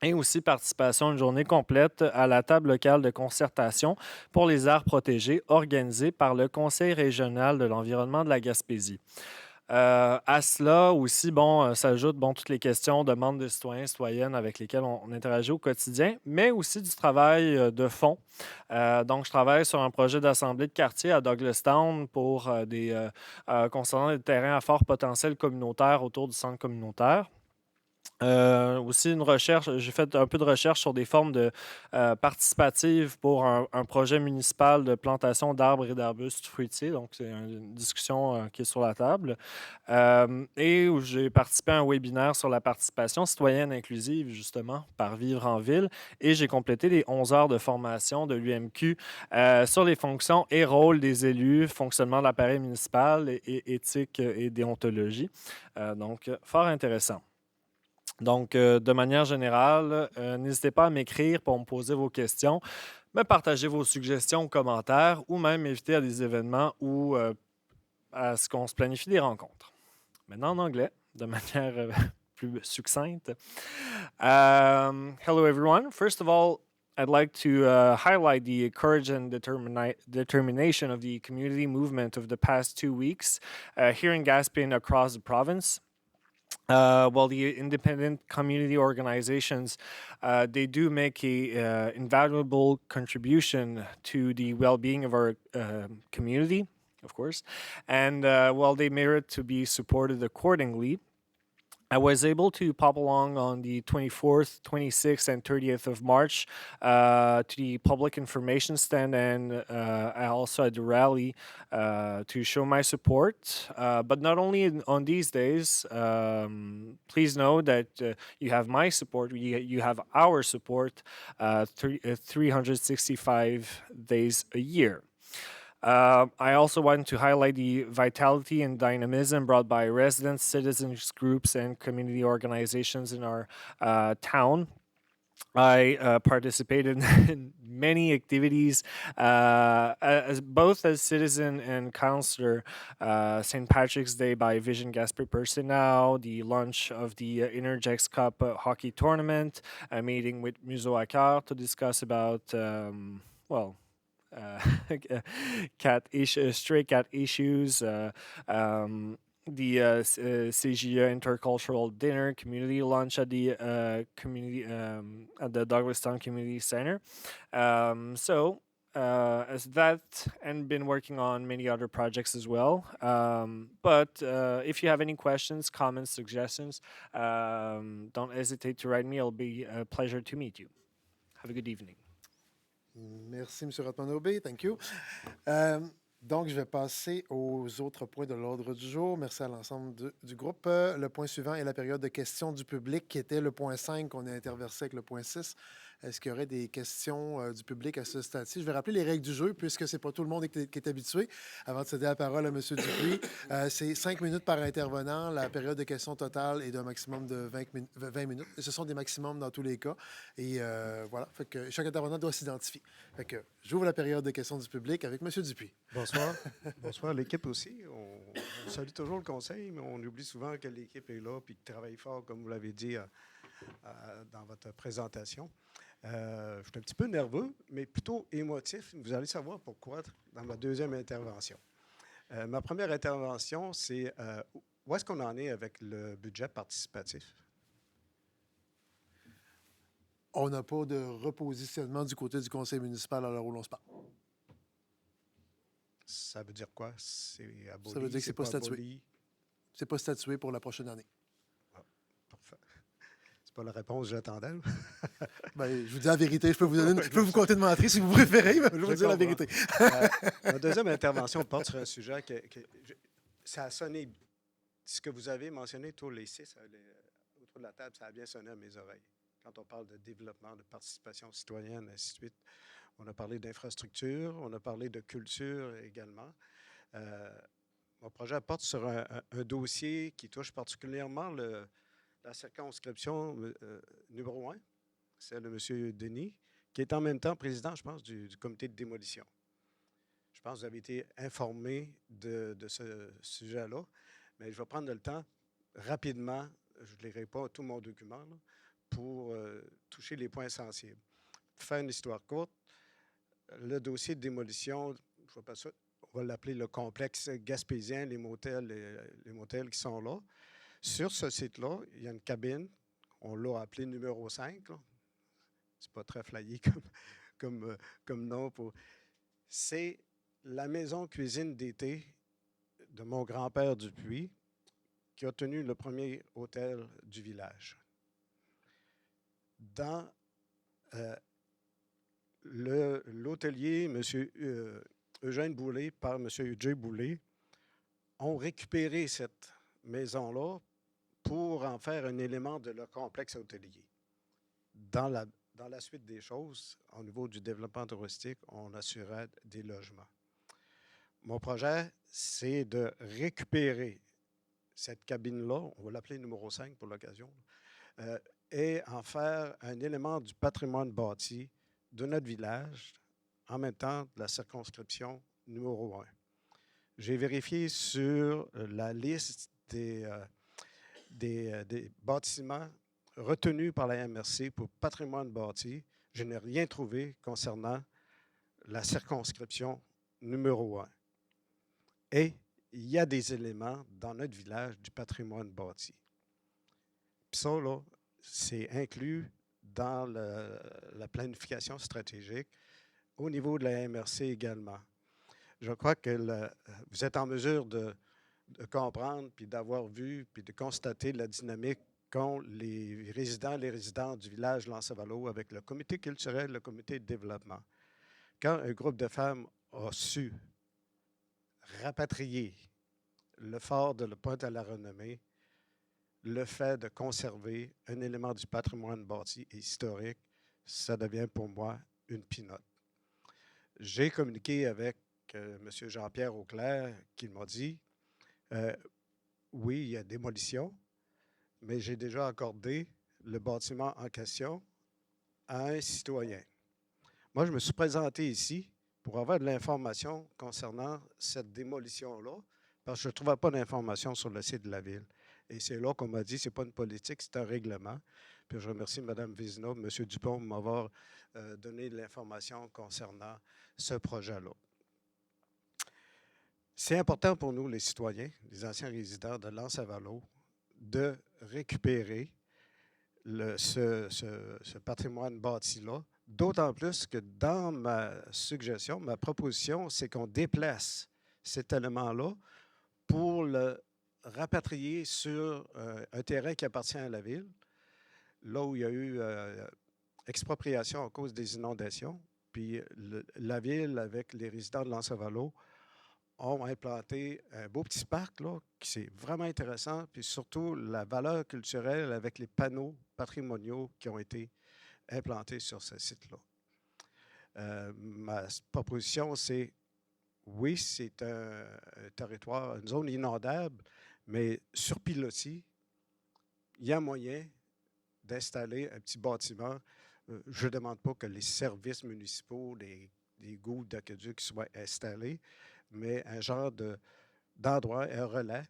Et aussi participation à une journée complète à la table locale de concertation pour les aires protégées organisée par le Conseil régional de l'environnement de la Gaspésie. À cela aussi, s'ajoutent toutes les questions, demandes de citoyens et citoyennes avec lesquelles on interagit au quotidien, mais aussi du travail de fond. Donc, je travaille sur un projet d'assemblée de quartier à Douglastown concernant des terrains à fort potentiel communautaire autour du centre communautaire. Aussi une recherche, j'ai fait un peu de recherche sur des formes de participatives pour un projet municipal de plantation d'arbres et d'arbustes fruitiers. Donc, c'est une discussion qui est sur la table. Et où j'ai participé à un webinaire sur la participation citoyenne inclusive, justement, par Vivre en Ville. Et j'ai complété les 11 heures de formation de l'UMQ sur les fonctions et rôles des élus, fonctionnement de l'appareil municipal, et éthique et déontologie. Donc, fort intéressant. Donc, de manière générale, n'hésitez pas à m'écrire pour me poser vos questions, me partager vos suggestions, commentaires ou même m'inviter à des événements ou à ce qu'on se planifie des rencontres. Maintenant en anglais, de manière plus succincte. Hello everyone. First of all, I'd like to highlight the courage and determination of the community movement of the past 2 weeks here in Gaspé and across the province. Well, the independent community organizations, they do make a invaluable contribution to the well-being of our community, of course, and they merit to be supported accordingly. I was able to pop along on the 24th, 26th, and 30th of March to the public information stand, and I also at the rally to show my support. But not only on these days, please know that you have my support, you have our support 365 days a year. I also want to highlight the vitality and dynamism brought by residents, citizens groups, and community organizations in our town. I participated in many activities, both as citizen and counselor. St. Patrick's Day by Vision Gaspé Persona, the launch of the Inergex Cup hockey tournament, a meeting with Museau à cœur to discuss about, stray cat issues, the CGA intercultural dinner, community lunch at the community at the Douglastown Community Center. As that, and been working on many other projects as well. But if you have any questions, comments, suggestions, don't hesitate to write me. It'll be a pleasure to meet you. Have a good evening. Merci, M. Ratmanobé. Thank you. Donc, je vais passer aux autres points de l'ordre du jour. Merci à l'ensemble du groupe. Le point suivant est la période de questions du public, qui était le point 5 qu'on a interversé avec le point 6. Est-ce qu'il y aurait des questions du public à ce stade-ci? Je vais rappeler les règles du jeu, puisque ce n'est pas tout le monde qui est habitué. Avant de céder la parole à M. Dupuis, c'est 5 minutes par intervenant. La période de questions totale est d'un maximum de 20 minutes. Et ce sont des maximums dans tous les cas. Et voilà, fait que chaque intervenant doit s'identifier. Fait que j'ouvre la période de questions du public avec M. Dupuis. Bonsoir. Bonsoir, l'équipe aussi. On salue toujours le conseil, mais on oublie souvent que l'équipe est là et qu'il travaille fort, comme vous l'avez dit dans votre présentation. Je suis un petit peu nerveux, mais plutôt émotif. Vous allez savoir pourquoi dans ma deuxième intervention. Ma première intervention, c'est Où est-ce qu'on en est avec le budget participatif? On n'a pas de repositionnement du côté du conseil municipal à l'heure où l'on se parle. Ça veut dire quoi? C'est aboli? Ça veut dire que c'est pas statué. aboli? C'est pas statué pour la prochaine année. Parfait. C'est pas la réponse que j'attendais. là. Ben, je vous dis la vérité. Je peux vous compter de mentir si vous préférez, mais je vais vous dire la comprends. vérité. Ma deuxième intervention porte sur un sujet ça a sonné. Ce que vous avez mentionné, tous les six, autour de la table, ça a bien sonné à mes oreilles. Quand on parle de développement, de participation citoyenne, ainsi de suite. On a parlé d'infrastructure, on a parlé de culture également. Mon projet porte sur un dossier qui touche particulièrement la circonscription numéro 1, celle de M. Denis, qui est en même temps président, je pense, du comité de démolition. Je pense que vous avez été informé de ce sujet-là, mais je vais prendre le temps rapidement, je ne lirai pas tout mon document, là, pour toucher les points sensibles. Pour faire une histoire courte, le dossier de démolition, je vois pas ça, on va l'appeler le complexe gaspésien, les motels qui sont là. Sur ce site-là, il y a une cabine, on l'a appelé numéro 5. C'est pas très flyé comme nom. C'est la maison cuisine d'été de mon grand-père Dupuis qui a tenu le premier hôtel du village. Dans l'hôtelier, M. Eugène Boulay, par M. J. Boulay, ont récupéré cette maison-là pour en faire un élément de leur complexe hôtelier. Dans la suite des choses, au niveau du développement touristique, on assurait des logements. Mon projet, c'est de récupérer cette cabine-là, on va l'appeler numéro 5 pour l'occasion, et en faire un élément du patrimoine bâti de notre village, en même temps de la circonscription numéro 1. J'ai vérifié sur la liste des bâtiments retenus par la MRC pour patrimoine bâti. Je n'ai rien trouvé concernant la circonscription numéro 1. Et il y a des éléments dans notre village du patrimoine bâti. Puis ça, là, c'est inclus dans la planification stratégique au niveau de la MRC également. Je crois que vous êtes en mesure de comprendre, puis d'avoir vu, puis de constater la dynamique qu'ont les résidents du village Lancervalo avec le comité culturel, le comité de développement. Quand un groupe de femmes a su rapatrier le fort de la Pointe-à-la-Renommée, le fait de conserver un élément du patrimoine bâti et historique, ça devient pour moi une pinotte. J'ai communiqué avec M. Jean-Pierre Auclair qui m'a dit oui, il y a démolition, mais j'ai déjà accordé le bâtiment en question à un citoyen. Moi, je me suis présenté ici pour avoir de l'information concernant cette démolition-là, parce que je ne trouvais pas d'informations sur le site de la ville. Et c'est là qu'on m'a dit, ce n'est pas une politique, c'est un règlement. Puis je remercie Mme Vézina, M. Dupont de m'avoir donné de l'information concernant ce projet-là. C'est important pour nous, les citoyens, les anciens résidents de Lancervalo, de récupérer ce patrimoine bâti-là, d'autant plus que dans ma suggestion, ma proposition, c'est qu'on déplace cet élément-là pour le rapatrier sur un terrain qui appartient à la ville, là où il y a eu expropriation à cause des inondations. Puis la ville, avec les résidents de Lancervalo, ont implanté un beau petit parc là, qui c'est vraiment intéressant, puis surtout la valeur culturelle avec les panneaux patrimoniaux qui ont été implantés sur ce site-là. Ma proposition, c'est oui, c'est un territoire, une zone inondable, mais sur pilotis, il y a moyen d'installer un petit bâtiment. Je ne demande pas que les services municipaux, les égouts d'aqueduc soient installés, mais un genre d'endroit, un relais,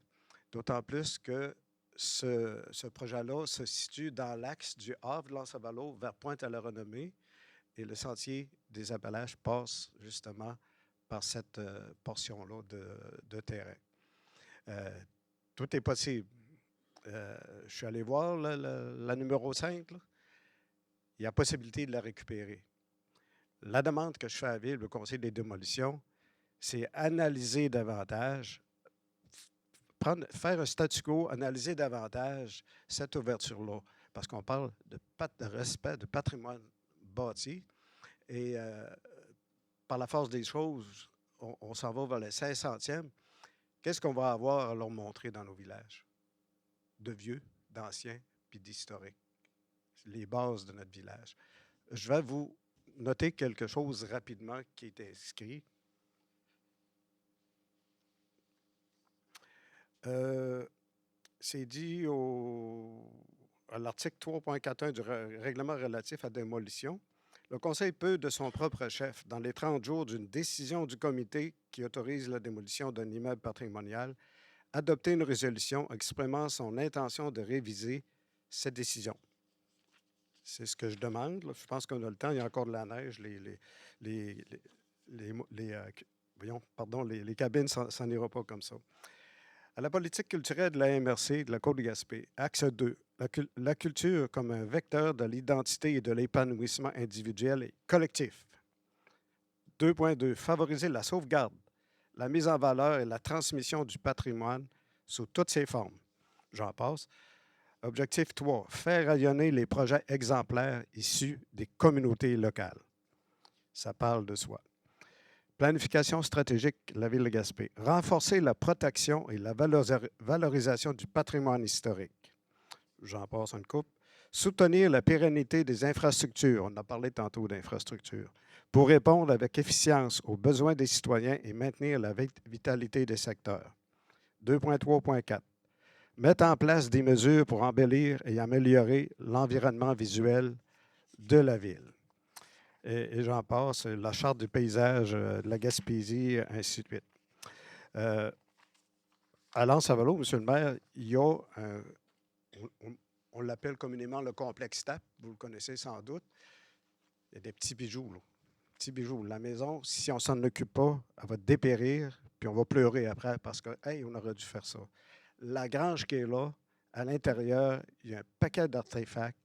d'autant plus que ce projet-là se situe dans l'axe du Havre de Lancervalo vers Pointe-à-la-Renommée et le sentier des Appalaches passe justement par cette portion-là de terrain. tout est possible. Je suis allé voir la numéro 5. Là. Il y a possibilité de la récupérer. La demande que je fais à la Ville, le Conseil des démolitions, c'est analyser davantage, faire un statu quo, analyser davantage cette ouverture-là. Parce qu'on parle de respect de patrimoine bâti. Et par la force des choses, on s'en va vers les 500e. Qu'est-ce qu'on va avoir à leur montrer dans nos villages? De vieux, d'anciens, puis d'historiques. Les bases de notre village. Je vais vous noter quelque chose rapidement qui est inscrit. C'est dit à l'article 3.41 du règlement relatif à démolition. Le Conseil peut, de son propre chef, dans les 30 jours d'une décision du comité qui autorise la démolition d'un immeuble patrimonial, adopter une résolution exprimant son intention de réviser cette décision. C'est ce que je demande. Là. Je pense qu'on a le temps. Il y a encore de la neige. Les cabines, ça n'ira pas comme ça. À la politique culturelle de la MRC de la Côte-de-Gaspé, axe 2, la culture comme un vecteur de l'identité et de l'épanouissement individuel et collectif. 2.2, favoriser la sauvegarde, la mise en valeur et la transmission du patrimoine sous toutes ses formes. J'en passe. Objectif 3, faire rayonner les projets exemplaires issus des communautés locales. Ça parle de soi. Planification stratégique, la Ville de Gaspé. Renforcer la protection et la valorisation du patrimoine historique. J'en passe une coupe. Soutenir la pérennité des infrastructures. On a parlé tantôt d'infrastructures. Pour répondre avec efficience aux besoins des citoyens et maintenir la vitalité des secteurs. 2.3.4. Mettre en place des mesures pour embellir et améliorer l'environnement visuel de la ville. Et j'en passe, la charte du paysage de la Gaspésie, ainsi de suite. À L'Anse-à-Valleau, M. le maire, il y a, on l'appelle communément le complexe TAP, vous le connaissez sans doute. Il y a des petits bijoux, là. Petits bijoux. La maison, si on ne s'en occupe pas, elle va dépérir, puis on va pleurer après parce que, hey, on aurait dû faire ça. La grange qui est là, à l'intérieur, il y a un paquet d'artefacts,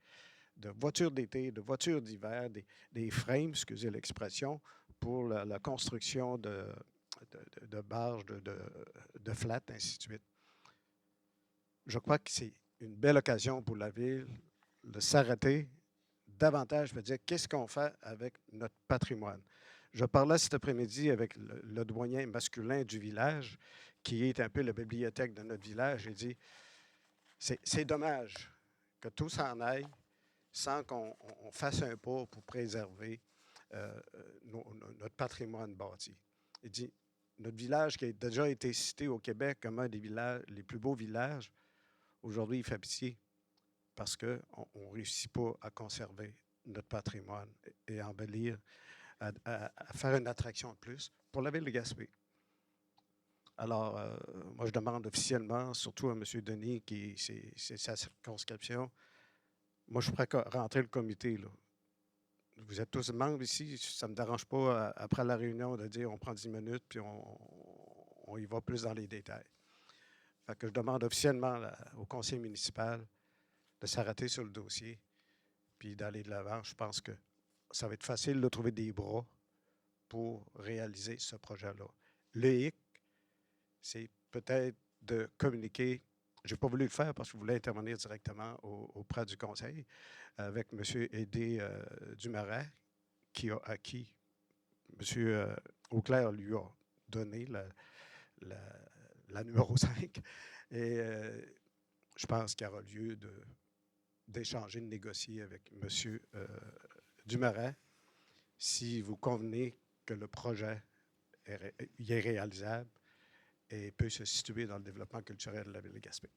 de voitures d'été, de voitures d'hiver, des frames, excusez l'expression, pour la construction de barges, de flats, ainsi de suite. Je crois que c'est une belle occasion pour la Ville de s'arrêter davantage, de dire qu'est-ce qu'on fait avec notre patrimoine. Je parlais cet après-midi avec le doyen masculin du village, qui est un peu la bibliothèque de notre village. J'ai dit, c'est dommage que tout s'en aille sans qu'on fasse un pas pour préserver notre patrimoine bâti. Il dit, notre village qui a déjà été cité au Québec comme un des villages, les plus beaux villages, aujourd'hui, il fait pitié parce qu'on ne réussit pas à conserver notre patrimoine et à embellir, à faire une attraction de plus pour la Ville de Gaspé. Alors, moi, je demande officiellement, surtout à M. Denis, qui c'est sa circonscription, moi, je suis prêt à rentrer le comité. Là. Vous êtes tous membres ici, ça ne me dérange pas, après la réunion, de dire on prend 10 minutes, puis on y va plus dans les détails. Fait que je demande officiellement au conseil municipal de s'arrêter sur le dossier, puis d'aller de l'avant. Je pense que ça va être facile de trouver des bras pour réaliser ce projet-là. Le hic, c'est peut-être de communiquer. Je n'ai pas voulu le faire parce que je voulais intervenir directement auprès du conseil avec M. Aidé Dumaret, à qui M. Auclair lui a donné la numéro 5. Et je pense qu'il y aura lieu d'échanger, de négocier avec M. Dumaret si vous convenez que le projet est réalisable et peut se situer dans le développement culturel de la Ville de Gaspé.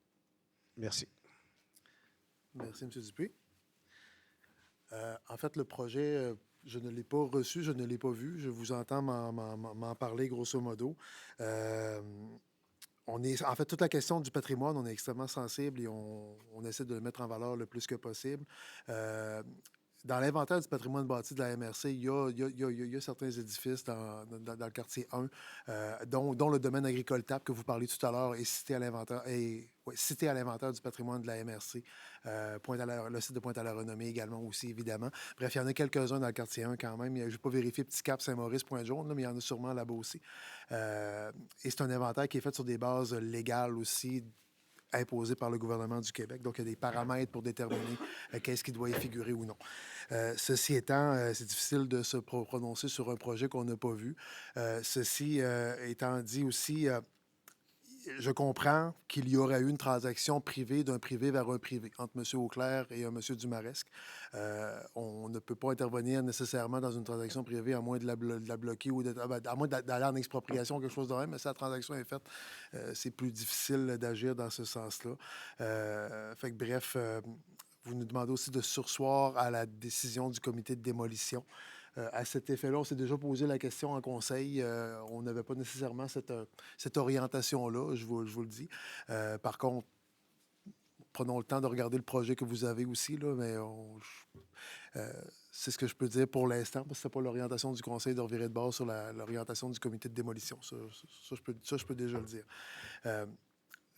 Merci. Merci, M. Dupuis. En fait, le projet, je ne l'ai pas reçu, je ne l'ai pas vu. Je vous entends m'en parler grosso modo. En fait, toute la question du patrimoine, on est extrêmement sensible et on essaie de le mettre en valeur le plus que possible. dans l'inventaire du patrimoine bâti de la MRC, il y a certains édifices dans le quartier 1, dont le domaine agricole TAP que vous parliez tout à l'heure est cité à l'inventaire, cité à l'inventaire du patrimoine de la MRC. Le site de Pointe-à-la-Renommée également aussi, évidemment. Bref, il y en a quelques-uns dans le quartier 1 quand même. Je n'ai pas vérifié Petit Cap, Saint-Maurice, Pointe-Jaune, là, mais il y en a sûrement là-bas aussi. Et c'est un inventaire qui est fait sur des bases légales aussi, imposé par le gouvernement du Québec. Donc, il y a des paramètres pour déterminer qu'est-ce qui doit y figurer ou non. Ceci étant, c'est difficile de se prononcer sur un projet qu'on n'a pas vu. Ceci étant dit aussi, je comprends qu'il y aurait eu une transaction privée d'un privé vers un privé entre M. Auclair et M. Dumaresque. On ne peut pas intervenir nécessairement dans une transaction privée à moins de la bloquer ou à moins d'aller en expropriation ou quelque chose de même, mais si la transaction est faite, c'est plus difficile d'agir dans ce sens-là. Fait que bref, vous nous demandez aussi de surseoir à la décision du comité de démolition. À cet effet-là, on s'est déjà posé la question en conseil. On n'avait pas nécessairement cette orientation-là, je vous le dis. Par contre, prenons le temps de regarder le projet que vous avez aussi, là, mais c'est ce que je peux dire pour l'instant, parce que ce n'est pas l'orientation du conseil de revirer de bord sur l'orientation du comité de démolition. Ça, je peux déjà le dire.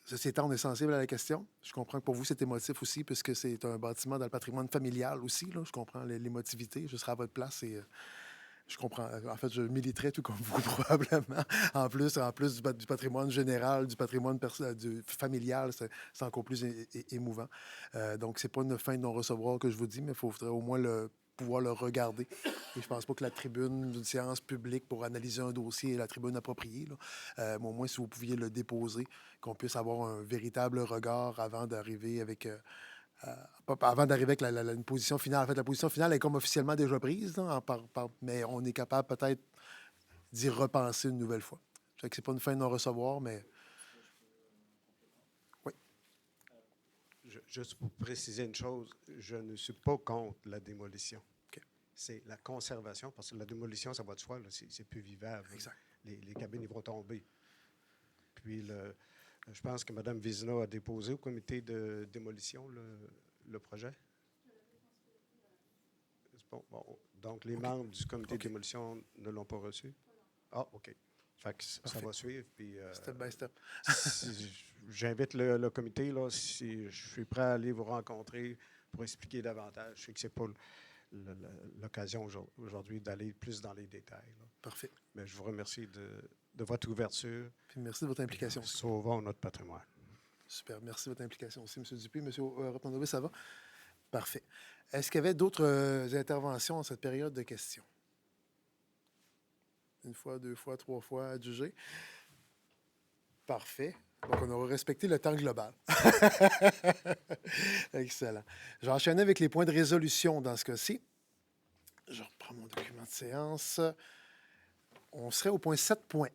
Ceci étant, on est sensible à la question. Je comprends que pour vous, c'est émotif aussi, puisque c'est un bâtiment dans le patrimoine familial aussi. Là. Je comprends l'émotivité. Je serai à votre place et je comprends. En fait, je militerai tout comme vous, probablement. En plus du patrimoine général, du patrimoine familial, c'est encore plus émouvant. Donc, c'est pas une fin de non-recevoir que je vous dis, mais il faudrait au moins pouvoir le regarder. Et je pense pas que la tribune d'une séance publique pour analyser un dossier est la tribune appropriée. Là. Mais au moins, si vous pouviez le déposer, qu'on puisse avoir un véritable regard avant d'arriver avec... une position finale. En fait, la position finale est comme officiellement déjà prise, là, mais on est capable peut-être d'y repenser une nouvelle fois. Je sais que c'est pas une fin de non-recevoir, mais... Oui. Juste pour préciser une chose, je ne suis pas contre la démolition. OK. C'est la conservation, parce que la démolition, ça va de soi, là, c'est plus vivable. Exact. Les cabines, ils vont tomber. Puis, je pense que Mme Vizina a déposé au comité de démolition le projet. Bon, donc, les membres du comité de démolition ne l'ont pas reçu? Ah, OK. Fait que ça va suivre. Puis, Step by step. J'invite le comité, là, si je suis prêt à aller vous rencontrer pour expliquer davantage. Je sais que ce n'est pas l'occasion aujourd'hui d'aller plus dans les détails. Là. Parfait. Mais je vous remercie de votre ouverture. Puis merci de votre implication. Sauvons notre patrimoine. Super. Merci de votre implication aussi, M. Dupuis. M. Rapondové, ça va? Parfait. Est-ce qu'il y avait d'autres interventions en cette période de questions? Une fois, deux fois, trois fois adjugé. Parfait. Donc, on aura respecté le temps global. Excellent. Je vais enchaîner avec les points de résolution dans ce cas-ci. Je reprends mon document de séance. On serait au point 7.1,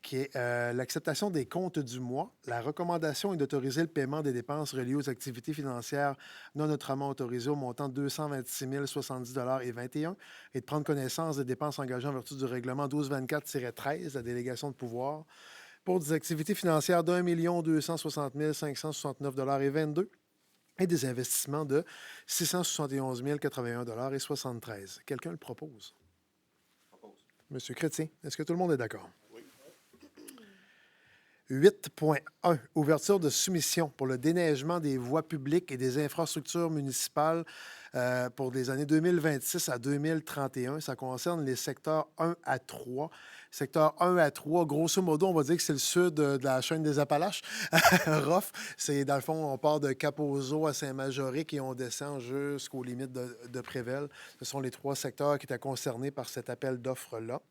qui est l'acceptation des comptes du mois. La recommandation est d'autoriser le paiement des dépenses reliées aux activités financières non autrement autorisées au montant de 226 070,21 et de prendre connaissance des dépenses engagées en vertu du règlement 1224-13, la délégation de pouvoir, pour des activités financières d'1 260 569,22 et des investissements de 671 081,73 $. Quelqu'un le propose? Monsieur Chrétien, est-ce que tout le monde est d'accord? Oui. 8.1. Ouverture de soumission pour le déneigement des voies publiques et des infrastructures municipales pour les années 2026 à 2031. Ça concerne les secteurs 1 à 3. Secteur 1 à 3, grosso modo, on va dire que c'est le sud de la chaîne des Appalaches. Rough, c'est dans le fond, on part de Cap-aux-Eaux à Saint-Majoric et on descend jusqu'aux limites de Prével. Ce sont les trois secteurs qui étaient concernés par cet appel d'offres-là.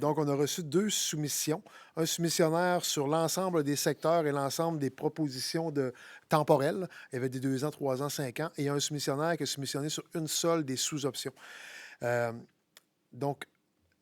Donc, on a reçu 2 soumissions. Un soumissionnaire sur l'ensemble des secteurs et l'ensemble des propositions temporelles. Il y avait des 2 ans, 3 ans, 5 ans. Et un soumissionnaire qui a soumissionné sur une seule des sous-options. Donc,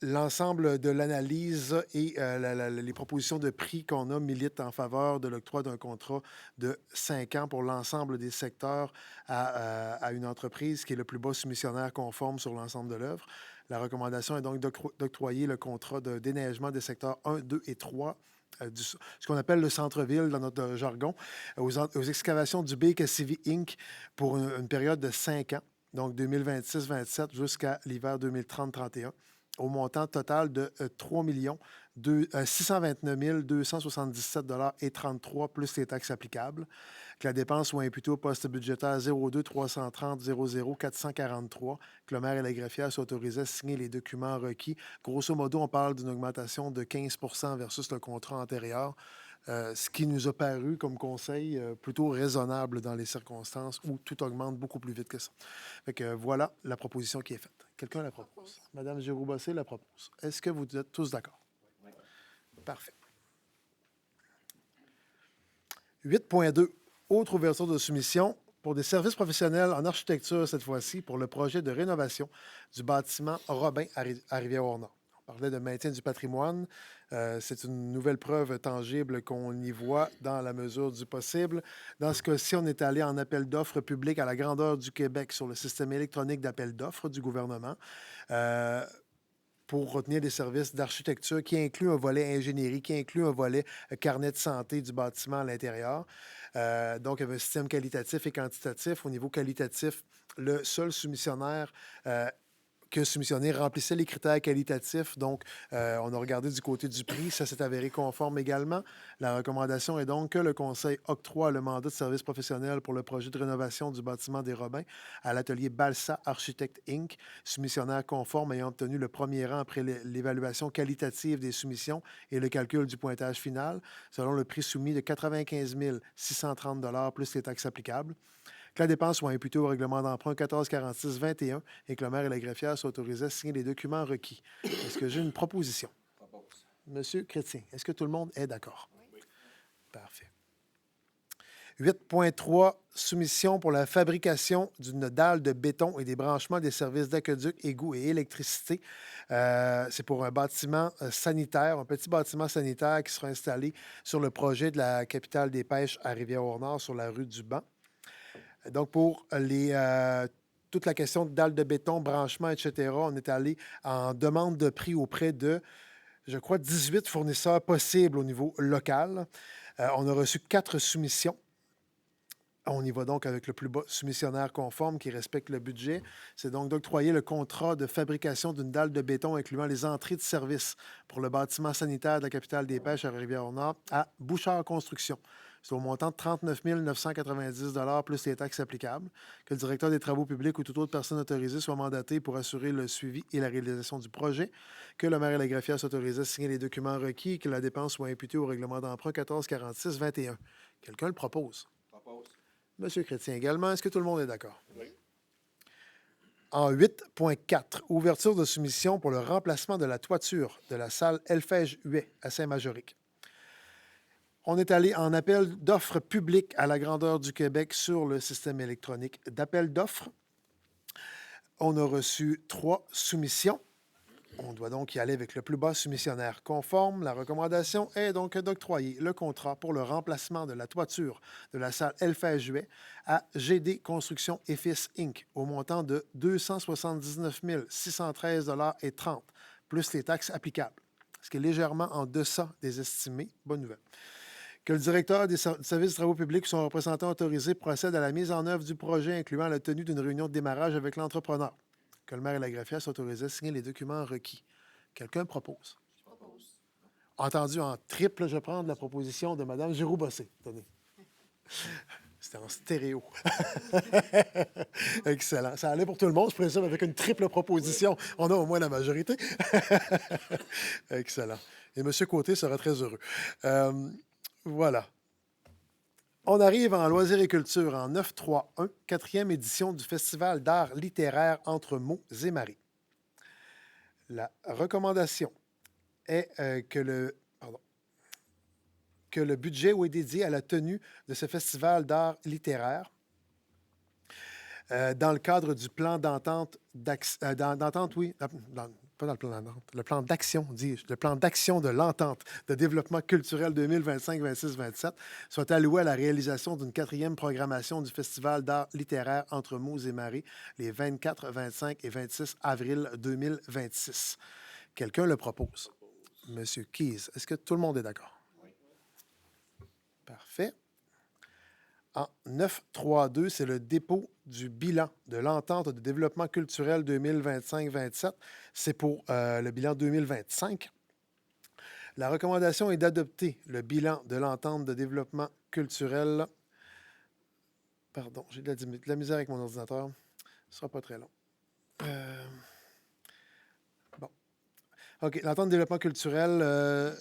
l'ensemble de l'analyse et les propositions de prix qu'on a militent en faveur de l'octroi d'un contrat de 5 ans pour l'ensemble des secteurs à une entreprise qui est le plus bas soumissionnaire conforme sur l'ensemble de l'œuvre. La recommandation est donc d'octroyer le contrat de déneigement des secteurs 1, 2 et 3 ce qu'on appelle le centre-ville dans notre jargon, aux excavations du BKCV Inc. pour une période de 5 ans, donc 2026-27 jusqu'à l'hiver 2030-31, au montant total de 3 629 277 et 33 plus les taxes applicables. Que la dépense soit imputée au poste budgétaire 02 330 00 443, que le maire et la greffière soient autorisés à signer les documents requis. Grosso modo, on parle d'une augmentation de 15 versus le contrat antérieur, ce qui nous a paru comme conseil plutôt raisonnable dans les circonstances où tout augmente beaucoup plus vite que ça. Fait que voilà la proposition qui est faite. Quelqu'un la propose? Madame Giroux-Bossé la propose. Est-ce que vous êtes tous d'accord? Oui. Parfait. 8.2. Autre ouverture de soumission pour des services professionnels en architecture, cette fois-ci, pour le projet de rénovation du bâtiment Robin à Rivière-au-Nord. On parlait de maintien du patrimoine. C'est une nouvelle preuve tangible qu'on y voit dans la mesure du possible. Dans ce cas-ci, on est allé en appel d'offres public à la grandeur du Québec sur le système électronique d'appel d'offres du gouvernement. Pour retenir des services d'architecture qui inclut un volet ingénierie, qui inclut un volet carnet de santé du bâtiment à l'intérieur. Donc, il y avait un système qualitatif et quantitatif. Au niveau qualitatif, le seul soumissionnaire que soumissionné remplissait les critères qualitatifs. Donc, on a regardé du côté du prix. Ça s'est avéré conforme également. La recommandation est donc que le Conseil octroie le mandat de service professionnel pour le projet de rénovation du bâtiment des Robins à l'atelier Balsa Architect Inc., soumissionnaire conforme ayant obtenu le premier rang après l'évaluation qualitative des soumissions et le calcul du pointage final, selon le prix soumis de 95 630 plus les taxes applicables. Que la dépense soit imputée au règlement d'emprunt 1446-21 et que le maire et la greffière soient autorisés à signer les documents requis. Est-ce que j'ai une proposition? Monsieur Chrétien, est-ce que tout le monde est d'accord? Oui. Parfait. 8.3, soumission pour la fabrication d'une dalle de béton et des branchements des services d'aqueduc, égouts et électricité. C'est pour un bâtiment sanitaire, un petit bâtiment sanitaire qui sera installé sur le projet de la capitale des pêches à Rivière-au-Nord sur la rue du Banc. Donc, pour toute la question de dalles de béton, branchements, etc., on est allé en demande de prix auprès de, je crois, 18 fournisseurs possibles au niveau local. On a reçu 4 soumissions. On y va donc avec le plus bas soumissionnaire conforme qui respecte le budget. C'est donc d'octroyer le contrat de fabrication d'une dalle de béton incluant les entrées de service pour le bâtiment sanitaire de la capitale des pêches à Rivière-au-Nord à Bouchard Construction. C'est au montant de 39 990 plus les taxes applicables. Que le directeur des travaux publics ou toute autre personne autorisée soit mandaté pour assurer le suivi et la réalisation du projet. Que le maire et la greffière soient autorisés à signer les documents requis et que la dépense soit imputée au règlement d'emprunt 1446-21. Quelqu'un le propose? Propose. Monsieur Chrétien également. Est-ce que tout le monde est d'accord? Oui. En 8.4, ouverture de soumission pour le remplacement de la toiture de la salle Elfège-Huet à Saint-Majorique. On est allé en appel d'offres publiques à la grandeur du Québec sur le système électronique d'appel d'offres. On a reçu 3 soumissions. On doit donc y aller avec le plus bas soumissionnaire conforme. La recommandation est donc d'octroyer le contrat pour le remplacement de la toiture de la salle Elfège-Huet à GD Construction et Fils Inc. au montant de 279 613,30 plus les taxes applicables, ce qui est légèrement en deçà des estimés. Bonne nouvelle. Que le directeur des services de travaux publics ou son représentant autorisé procède à la mise en œuvre du projet, incluant la tenue d'une réunion de démarrage avec l'entrepreneur. Que le maire et la greffière soient autorisés à signer les documents requis. Quelqu'un propose? Je propose. Entendu en triple, je prends la proposition de Mme Giroux-Bossé. Tenez. C'était en stéréo. Excellent. Ça allait pour tout le monde, je présume, avec une triple proposition. On a au moins la majorité. Excellent. Et M. Côté sera très heureux. Voilà. On arrive en loisirs et culture en 931, 4e édition du Festival d'art littéraire entre mots et marées. La recommandation est que le budget est dédié à la tenue de ce festival d'art littéraire dans le cadre du plan d'entente, pas dans le plan d'entente, le plan d'action, dis-je, le plan d'action de l'entente de développement culturel 2025, 26, 27, soit alloué à la réalisation d'une 4e programmation du Festival d'art littéraire entre mots et marées les 24, 25 et 26 avril 2026. Quelqu'un le propose? Monsieur Keyes, est-ce que tout le monde est d'accord? Oui. Parfait. En 9.3.2, c'est le dépôt du bilan de l'entente de développement culturel 2025-27. C'est pour le bilan 2025. La recommandation est d'adopter le bilan de l'entente de développement culturel. Pardon, j'ai de la misère avec mon ordinateur. Ce ne sera pas très long. Bon. OK, l'entente de développement culturel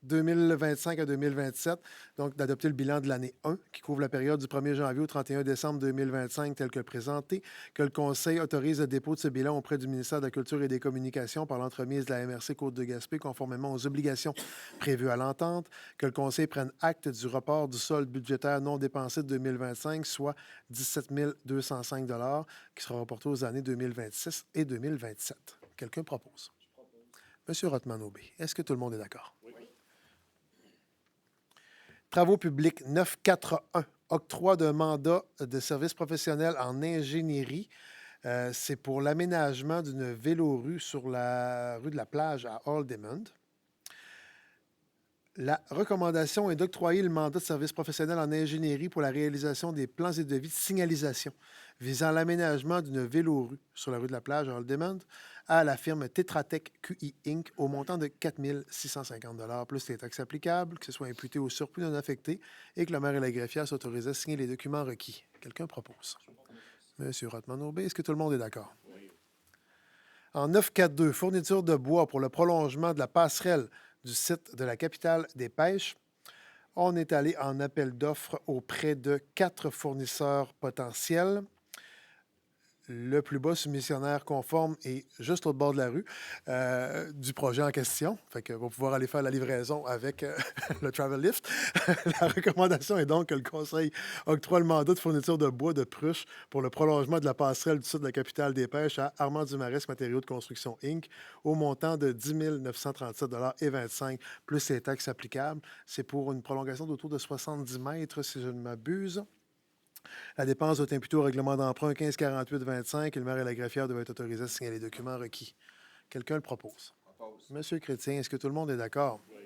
2025 à 2027, donc d'adopter le bilan de l'année 1 qui couvre la période du 1er janvier au 31 décembre 2025 tel que présenté, que le Conseil autorise le dépôt de ce bilan auprès du ministère de la Culture et des Communications par l'entremise de la MRC Côte-de-Gaspé conformément aux obligations prévues à l'entente, que le Conseil prenne acte du report du solde budgétaire non dépensé de 2025, soit 17 205 $ qui sera reporté aux années 2026 et 2027. Quelqu'un propose? Monsieur Rothman-Aubé, est-ce que tout le monde est d'accord? Travaux publics 9.4.1, octroi d'un mandat de service professionnel en ingénierie. C'est pour l'aménagement d'une vélorue sur la rue de la Plage à Haldimand. La recommandation est d'octroyer le mandat de service professionnel en ingénierie pour la réalisation des plans et devis de signalisation visant l'aménagement d'une vélorue sur la rue de la Plage à Haldimand à la firme Tetra Tech QI Inc. au montant de 4 650 $ plus les taxes applicables, que ce soit imputé au surplus non affecté et que le maire et la greffière s'autorisent à signer les documents requis. Quelqu'un propose? Monsieur Rothman-Aubé, est-ce que tout le monde est d'accord? Oui. En 9.4.2, fourniture de bois pour le prolongement de la passerelle du site de la capitale des pêches. On est allé en appel d'offres auprès de 4 fournisseurs potentiels. Le plus bas soumissionnaire conforme est juste au bord de la rue du projet en question. Fait qu'on va pouvoir aller faire la livraison avec le Travel Lift. La recommandation est donc que le Conseil octroie le mandat de fourniture de bois de pruche pour le prolongement de la passerelle du site de la capitale des pêches à Armand Dumaresque Matériaux de construction Inc. au montant de 10 937,25 $ plus les taxes applicables. C'est pour une prolongation d'autour de 70 mètres, si je ne m'abuse. La dépense doit imputer au règlement d'emprunt 1548-25 et le maire et la greffière doivent être autorisés à signer les documents requis. Quelqu'un le propose? Monsieur Chrétien, est-ce que tout le monde est d'accord? Oui.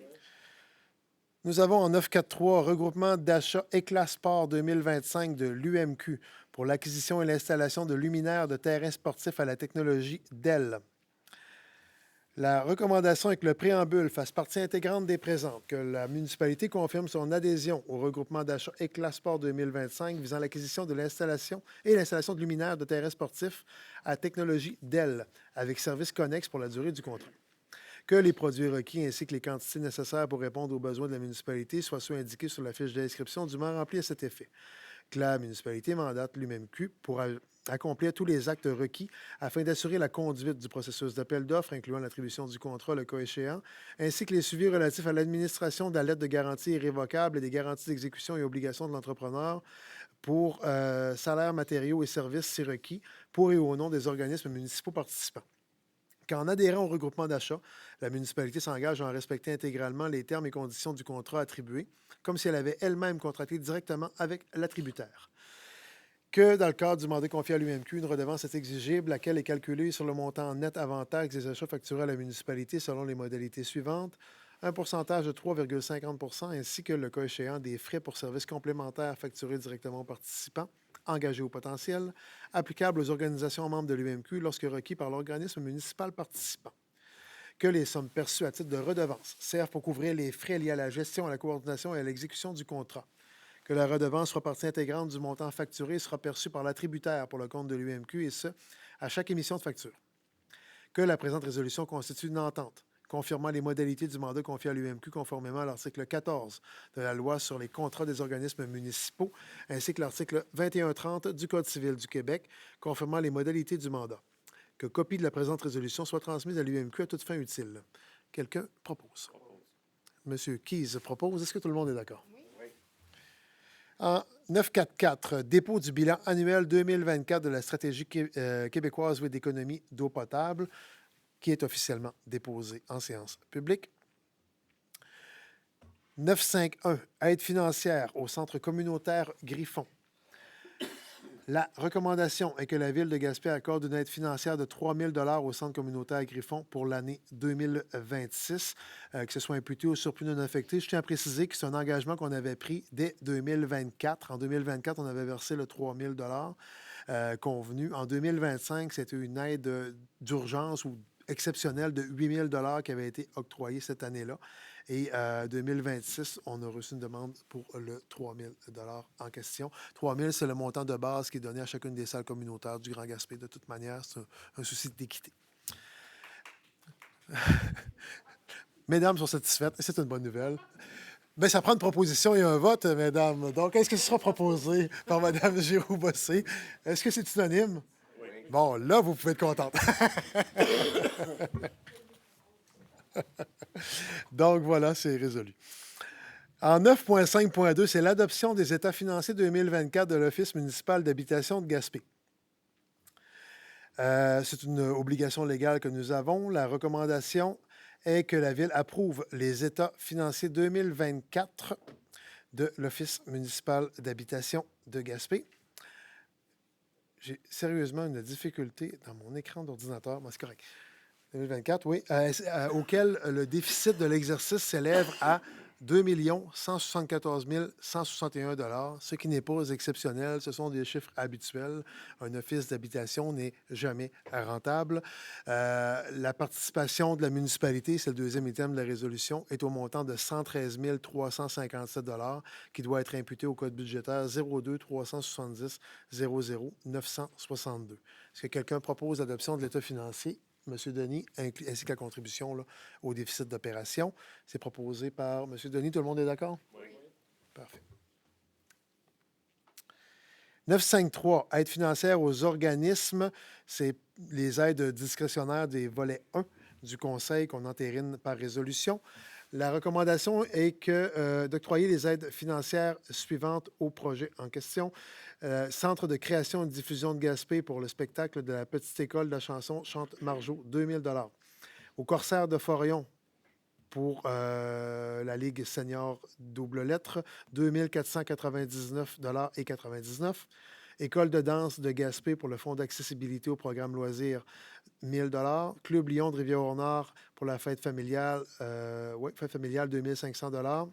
Nous avons en 9.4.3 regroupement d'achat Éclat Sport 2025 de l'UMQ pour l'acquisition et l'installation de luminaires de terrains sportifs à la technologie Dell. La recommandation est que le préambule fasse partie intégrante des présentes, que la municipalité confirme son adhésion au regroupement d'achat Éclat Sport 2025 visant l'acquisition de l'installation de luminaires de terrains sportifs à technologie Dell avec service connexe pour la durée du contrat. Que les produits requis ainsi que les quantités nécessaires pour répondre aux besoins de la municipalité soient ceux indiqués sur la fiche d'inscription dûment remplie à cet effet. Que la municipalité mandate l'UMQ pour accomplir tous les actes requis afin d'assurer la conduite du processus d'appel d'offres, incluant l'attribution du contrat, le cas échéant, ainsi que les suivis relatifs à l'administration de la lettre de garantie irrévocable et des garanties d'exécution et obligations de l'entrepreneur pour salaires, matériaux et services si requis, pour et au nom des organismes municipaux participants. Qu'en adhérant au regroupement d'achat, la municipalité s'engage à en respecter intégralement les termes et conditions du contrat attribué, comme si elle avait elle-même contracté directement avec l'attributaire. Que, dans le cadre du mandat confié à l'UMQ, une redevance est exigible, laquelle est calculée sur le montant net avant taxe des achats facturés à la municipalité selon les modalités suivantes. Un pourcentage de 3,50 % ainsi que, le cas échéant, des frais pour services complémentaires facturés directement aux participants, engagés au potentiel, applicables aux organisations membres de l'UMQ lorsque requis par l'organisme municipal participant. Que les sommes perçues à titre de redevance servent pour couvrir les frais liés à la gestion, à la coordination et à l'exécution du contrat. Que la redevance soit partie intégrante du montant facturé et sera perçue par l'attributaire pour le compte de l'UMQ, et ce, à chaque émission de facture. Que la présente résolution constitue une entente confirmant les modalités du mandat confié à l'UMQ conformément à l'article 14 de la Loi sur les contrats des organismes municipaux, ainsi que l'article 2130 du Code civil du Québec, confirmant les modalités du mandat. Que copie de la présente résolution soit transmise à l'UMQ à toute fin utile. Quelqu'un propose? Monsieur Keyes propose. Est-ce que tout le monde est d'accord? Oui. En 9.4.4, dépôt du bilan annuel 2024 de la stratégie québécoise d'économie d'eau potable, qui est officiellement déposé en séance publique. 9.5.1, aide financière au centre communautaire Griffon. La recommandation est que la Ville de Gaspé accorde une aide financière de 3 000 au Centre communautaire Griffon pour l'année 2026, que ce soit imputé au surplus non affecté. Je tiens à préciser que c'est un engagement qu'on avait pris dès 2024. En 2024, on avait versé le 3 000 convenu. En 2025, c'était une aide d'urgence ou exceptionnelle de 8 000 qui avait été octroyée cette année-là. Et 2026, on a reçu une demande pour le 3 000 en question. 3 000, c'est le montant de base qui est donné à chacune des salles communautaires du Grand Gaspé. De toute manière, c'est un souci d'équité. Mesdames sont satisfaites, et c'est une bonne nouvelle. Bien, ça prend une proposition et un vote, mesdames. Donc, est-ce que ce sera proposé par Mme Giroux-Bossé? Est-ce que c'est unanime? Oui. Bon, là, vous pouvez être contente. Donc, voilà, c'est résolu. En 9.5.2, c'est l'adoption des états financiers 2024 de l'Office municipal d'habitation de Gaspé. C'est une obligation légale que nous avons. La recommandation est que la Ville approuve les états financiers 2024 de l'Office municipal d'habitation de Gaspé. J'ai sérieusement une difficulté dans mon écran d'ordinateur, mais c'est correct. 2024, oui, auquel le déficit de l'exercice s'élève à 2 174 161 $, ce qui n'est pas exceptionnel. Ce sont des chiffres habituels. Un office d'habitation n'est jamais rentable. La participation de la municipalité, c'est le deuxième item de la résolution, est au montant de 113 357 $ qui doit être imputé au code budgétaire 02 370 00 962. Est-ce que quelqu'un propose l'adoption de l'état financier? M. Denis, ainsi que la contribution là, au déficit d'opération. C'est proposé par M. Denis. Tout le monde est d'accord? Oui. Parfait. 9.5.3, aide financière aux organismes. C'est les aides discrétionnaires des volets 1 du Conseil qu'on entérine par résolution. La recommandation est d'octroyer les aides financières suivantes au projet en question. Centre de création et de diffusion de Gaspé pour le spectacle de la Petite École de la chanson Chante Marjo, 2 000 $. Au Corsaire de Forillon pour la Ligue senior double lettre, 2 499,99 $. École de danse de Gaspé pour le Fonds d'accessibilité au programme loisirs, 1 000 $. Club Lyon de Rivière-au-Nord pour la fête familiale, fête familiale, 2 500 $.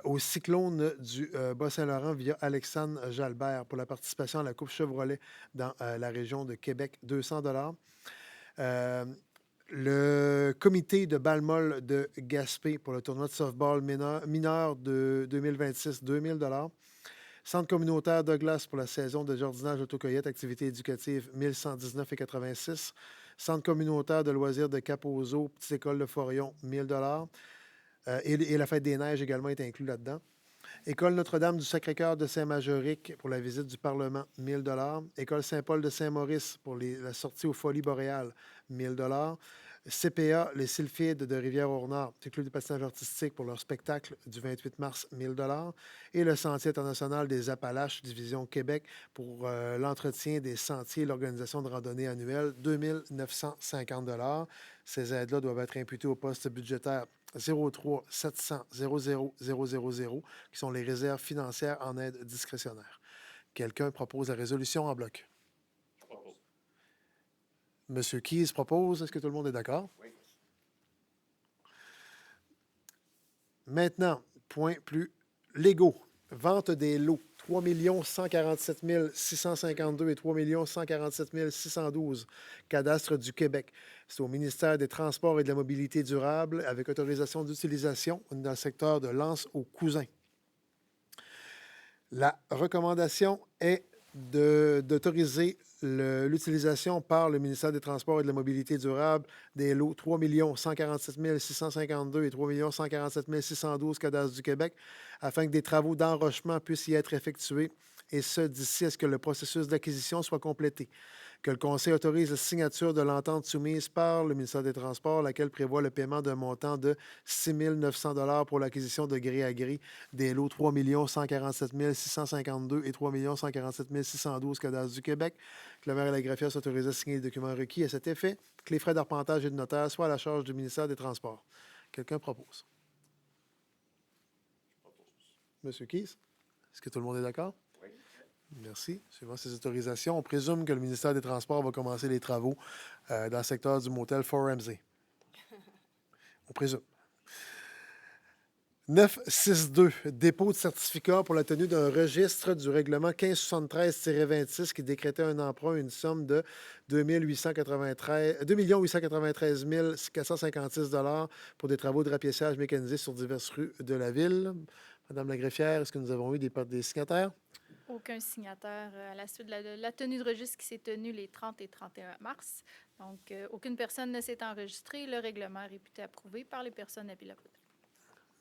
Au Cyclone du Bas-Saint-Laurent via Alexandre Jalbert pour la participation à la Coupe Chevrolet dans la région de Québec, 200 $. Le comité de balle-molle de Gaspé pour le tournoi de softball mineur de 2026, 2 000 $. Centre communautaire Douglas pour la saison de jardinage autocueillette, activité éducative, 1119,86 $. Centre communautaire de loisirs de Cap-aux-Eaux, Petite École de Forillon, 1 000 $. Et la Fête des Neiges également est inclus là-dedans. École Notre-Dame du Sacré-Cœur de Saint-Majoric pour la visite du Parlement, 1 000 $. École Saint-Paul de Saint-Maurice pour la sortie aux Folies boréales, 1 000 $. CPA, les Sylphides de Rivière-au-Nord, le club de patinage artistique pour leur spectacle du 28 mars, 1 000 $. Et le Sentier international des Appalaches, division Québec, pour l'entretien des sentiers et l'organisation de randonnées annuelles, 2 950 $. Ces aides-là doivent être imputées au poste budgétaire 03 700 00 000, qui sont les réserves financières en aide discrétionnaire. Quelqu'un propose la résolution en bloc? Je propose. M. Keyes propose. Est-ce que tout le monde est d'accord? Oui. Maintenant, point plus légaux. Vente des lots. 3 147 652 et 3 147 612. Cadastre du Québec. C'est au ministère des Transports et de la Mobilité durable avec autorisation d'utilisation dans le secteur de Lens aux Cousins. La recommandation est d'autoriser l'utilisation par le ministère des Transports et de la Mobilité durable des lots 3 147 652 et 3 147 612 cadastres du Québec afin que des travaux d'enrochement puissent y être effectués, et ce, d'ici à ce que le processus d'acquisition soit complété. Que le Conseil autorise la signature de l'entente soumise par le ministère des Transports, laquelle prévoit le paiement d'un montant de 6 900 $ pour l'acquisition de gré à gré des lots 3 147 652 et 3 147 612 cadastres du Québec. Que le maire et la greffière soient autorisés à signer les documents requis à cet effet. Que les frais d'arpentage et de notaire soient à la charge du ministère des Transports. Quelqu'un propose? Je propose. Monsieur Keyes? Est-ce que tout le monde est d'accord? Oui. Merci. Suivant ces autorisations, on présume que le ministère des Transports va commencer les travaux dans le secteur du motel Fort Ramsey. On présume. 962, dépôt de certificat pour la tenue d'un registre du règlement 1573-26 qui décrétait un emprunt, une somme de 2 893 456 pour des travaux de rapiéçage mécanisé sur diverses rues de la ville. Madame la greffière, est-ce que nous avons eu des signataires? Aucun signataire à la suite de la tenue de registre qui s'est tenue les 30 et 31 mars. Donc, aucune personne ne s'est enregistrée. Le règlement est réputé approuvé par les personnes à Pillapod.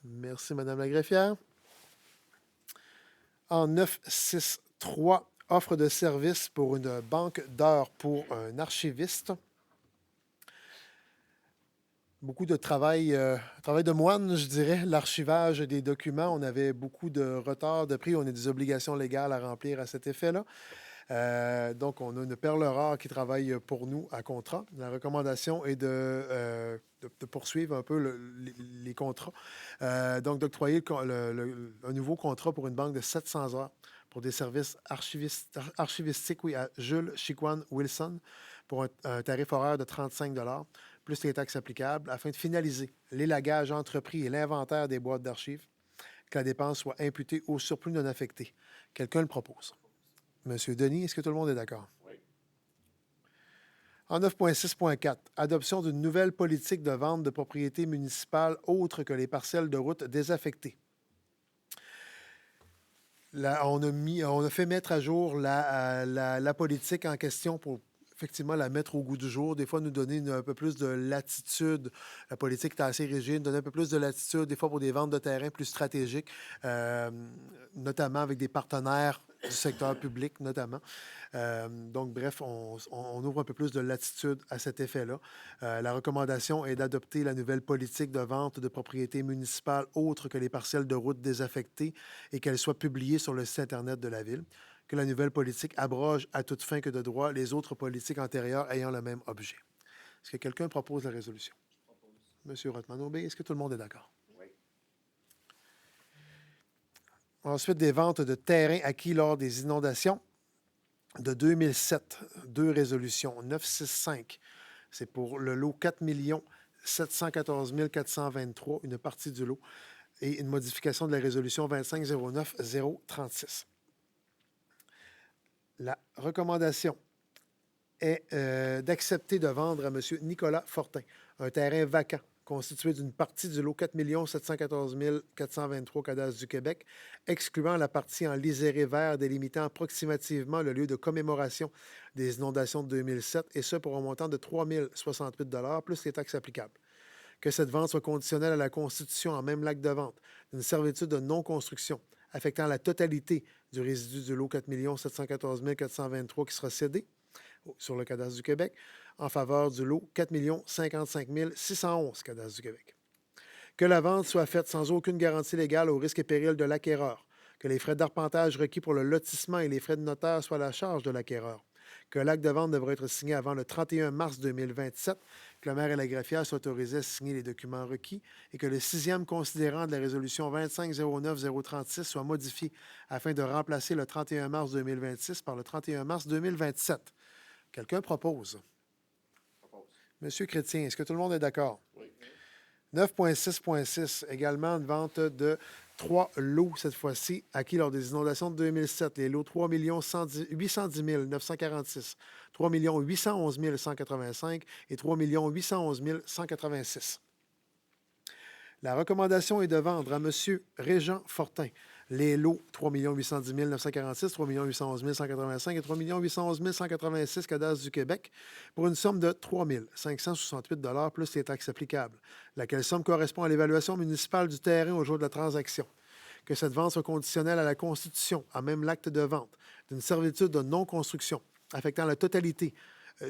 Merci, Madame la greffière. En 963, offre de service pour une banque d'heures pour un archiviste. Beaucoup de travail de moine, je dirais, l'archivage des documents. On avait beaucoup de retard de prix. On a des obligations légales à remplir à cet effet-là. Donc, on a une perle rare qui travaille pour nous à contrat. La recommandation est de poursuivre un peu les contrats. Donc, d'octroyer un nouveau contrat pour une banque de 700 heures pour des services archivistiques à Jules Chiquan Wilson pour un tarif horaire de 35 plus les taxes applicables, afin de finaliser l'élagage entrepris et l'inventaire des boîtes d'archives, que la dépense soit imputée au surplus non affecté. Quelqu'un le propose. Monsieur Denis, est-ce que tout le monde est d'accord? Oui. En 9.6.4, adoption d'une nouvelle politique de vente de propriétés municipales autres que les parcelles de route désaffectées. Là, on a fait mettre à jour la politique en question pour effectivement la mettre au goût du jour, des fois nous donner un peu plus de latitude. La politique est assez rigide, donner un peu plus de latitude, des fois pour des ventes de terrain plus stratégiques, notamment avec des partenaires du secteur public, notamment. Donc, bref, on ouvre un peu plus de latitude à cet effet-là. La recommandation est d'adopter la nouvelle politique de vente de propriétés municipales autres que les parcelles de route désaffectées et qu'elle soit publiée sur le site Internet de la Ville. Que la nouvelle politique abroge à toute fin que de droit les autres politiques antérieures ayant le même objet. Est-ce que quelqu'un propose la résolution? Monsieur Rothman-Aubé, est-ce que tout le monde est d'accord? Oui. Ensuite, des ventes de terrains acquis lors des inondations de 2007. Deux résolutions. 965, c'est pour le lot 4 714 423, une partie du lot, et une modification de la résolution 2509-036. La recommandation est d'accepter de vendre à M. Nicolas Fortin un terrain vacant constitué d'une partie du lot 4 714 423 cadastre du Québec, excluant la partie en liséré vert délimitant approximativement le lieu de commémoration des inondations de 2007, et ce pour un montant de 3 068 plus les taxes applicables. Que cette vente soit conditionnelle à la constitution en même acte de vente d'une servitude de non-construction affectant la totalité du résidu du lot 4 714 423 qui sera cédé sur le cadastre du Québec en faveur du lot 4 055 611 cadastre du Québec. Que la vente soit faite sans aucune garantie légale au risque et péril de l'acquéreur. Que les frais d'arpentage requis pour le lotissement et les frais de notaire soient à la charge de l'acquéreur. Que l'acte de vente devra être signé avant le 31 mars 2027, que le maire et la greffière soient autorisés à signer les documents requis et que le 6e considérant de la résolution 2509-036 soit modifié afin de remplacer le 31 mars 2026 par le 31 mars 2027. Quelqu'un propose? Monsieur Chrétien, est-ce que tout le monde est d'accord? Oui. 9.6.6, également une vente de 3 lots, cette fois-ci, acquis lors des inondations de 2007. Les lots 3 810 946, 3 811 185 et 3 811 186. La recommandation est de vendre à M. Régent Fortin les lots 3 810 946, 3 811 185 et 3 811 186 cadastres du Québec pour une somme de 3 568 plus les taxes applicables, laquelle somme correspond à l'évaluation municipale du terrain au jour de la transaction. Que cette vente soit conditionnelle à la constitution, à même l'acte de vente, d'une servitude de non-construction affectant la totalité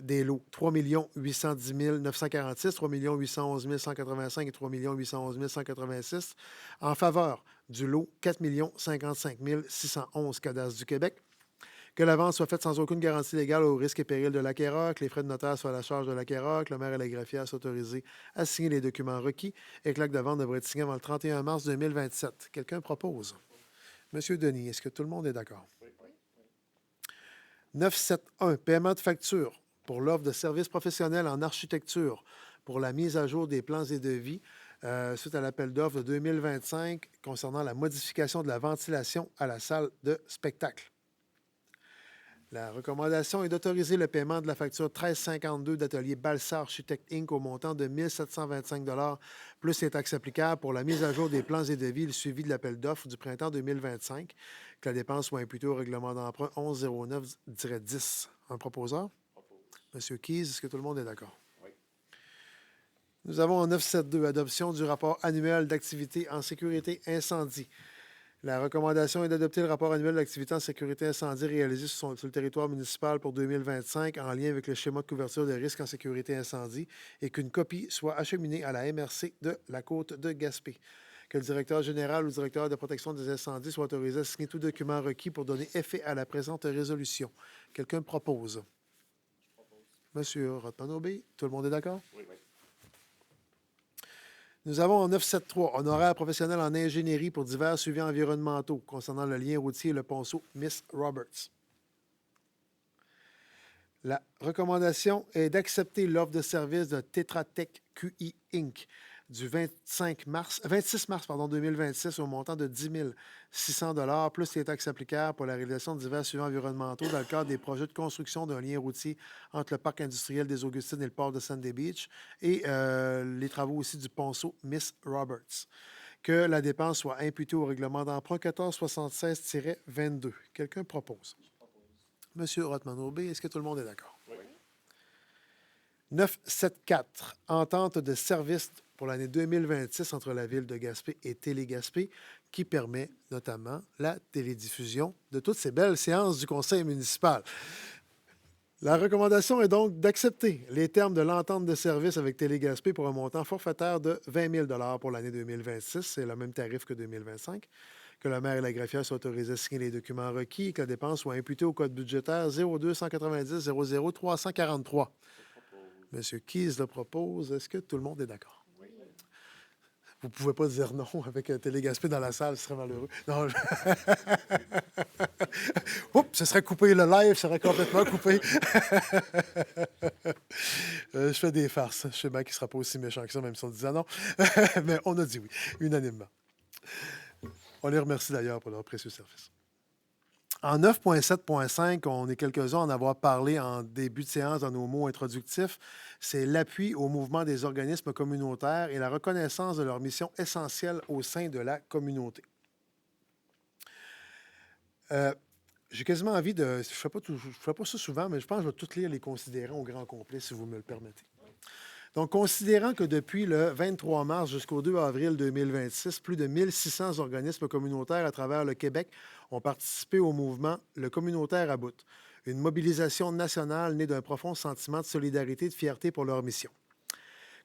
des lots 3 810 946, 3 811 185 et 3 811 186 en faveur du lot 4 055 611 cadastres du Québec. Que la vente soit faite sans aucune garantie légale au risque et péril de l'acquéreur, que les frais de notaire soient à la charge de l'acquéreur, que le maire et la greffière soient autorisés à signer les documents requis et que l'acte de vente devrait être signé avant le 31 mars 2027. Quelqu'un propose? Monsieur Denis, est-ce que tout le monde est d'accord? Oui. 971, paiement de facture pour l'offre de services professionnels en architecture pour la mise à jour des plans et devis suite à l'appel d'offres de 2025 concernant la modification de la ventilation à la salle de spectacle. La recommandation est d'autoriser le paiement de la facture 1352 d'Atelier Balsa Architecte Inc. au montant de 1 725 plus les taxes applicables pour la mise à jour des plans et devis et le suivi de l'appel d'offres du printemps 2025. Que la dépense soit imputée au règlement d'emprunt 1109-10. Un proposeur? Monsieur Keyes, est-ce que tout le monde est d'accord? Oui. Nous avons en 972 adoption du rapport annuel d'activité en sécurité incendie. La recommandation est d'adopter le rapport annuel d'activité en sécurité incendie réalisé sur le territoire municipal pour 2025 en lien avec le schéma de couverture de risques en sécurité incendie et qu'une copie soit acheminée à la MRC de la Côte de Gaspé. Que le directeur général ou le directeur de protection des incendies soit autorisé à signer tout document requis pour donner effet à la présente résolution. Quelqu'un propose? Monsieur Rothman-Aubé, tout le monde est d'accord? Oui. Nous avons en 973 honoraires professionnels en ingénierie pour divers suivis environnementaux concernant le lien routier et le ponceau Miss Roberts. La recommandation est d'accepter l'offre de service de Tetra Tech QI Inc. du 26 mars 2026 au montant de 10 600 plus les taxes applicables pour la réalisation de divers suivis environnementaux dans le cadre des projets de construction d'un lien routier entre le parc industriel des Augustines et le port de Sandy Beach et les travaux aussi du ponceau Miss Roberts. Que la dépense soit imputée au règlement d'emprunt 1476-22. Quelqu'un propose? Monsieur Rothman-Aubé, est-ce que tout le monde est d'accord? Oui. 974, entente de service pour l'année 2026 entre la Ville de Gaspé et Télé-Gaspé, qui permet notamment la télédiffusion de toutes ces belles séances du conseil municipal. La recommandation est donc d'accepter les termes de l'entente de service avec Télé-Gaspé pour un montant forfaitaire de 20 000 pour l'année 2026. C'est le même tarif que 2025. Que le maire et la greffière soient autorisés à signer les documents requis et que la dépense soit imputée au code budgétaire 02-190 00 343. Monsieur Keyes le propose. Est-ce que tout le monde est d'accord? Oui. Vous ne pouvez pas dire non avec un Télé-Gaspé dans la salle, ce serait malheureux. Non, oups, ce serait coupé. Le live serait complètement coupé. Je fais des farces. Je sais bien qu'il ne sera pas aussi méchant que ça, même si on disait non. Mais on a dit oui, unanimement. On les remercie d'ailleurs pour leur précieux service. En 9.7.5, on est quelques-uns à en avoir parlé en début de séance dans nos mots introductifs. C'est l'appui au mouvement des organismes communautaires et la reconnaissance de leur mission essentielle au sein de la communauté. J'ai quasiment envie de... Je ne fais pas ça souvent, mais je pense que je vais tout lire les considérants au grand complet, si vous me le permettez. Donc, considérant que depuis le 23 mars jusqu'au 2 avril 2026, plus de 1600 organismes communautaires à travers le Québec ont participé au mouvement Le communautaire à bout, une mobilisation nationale née d'un profond sentiment de solidarité et de fierté pour leur mission.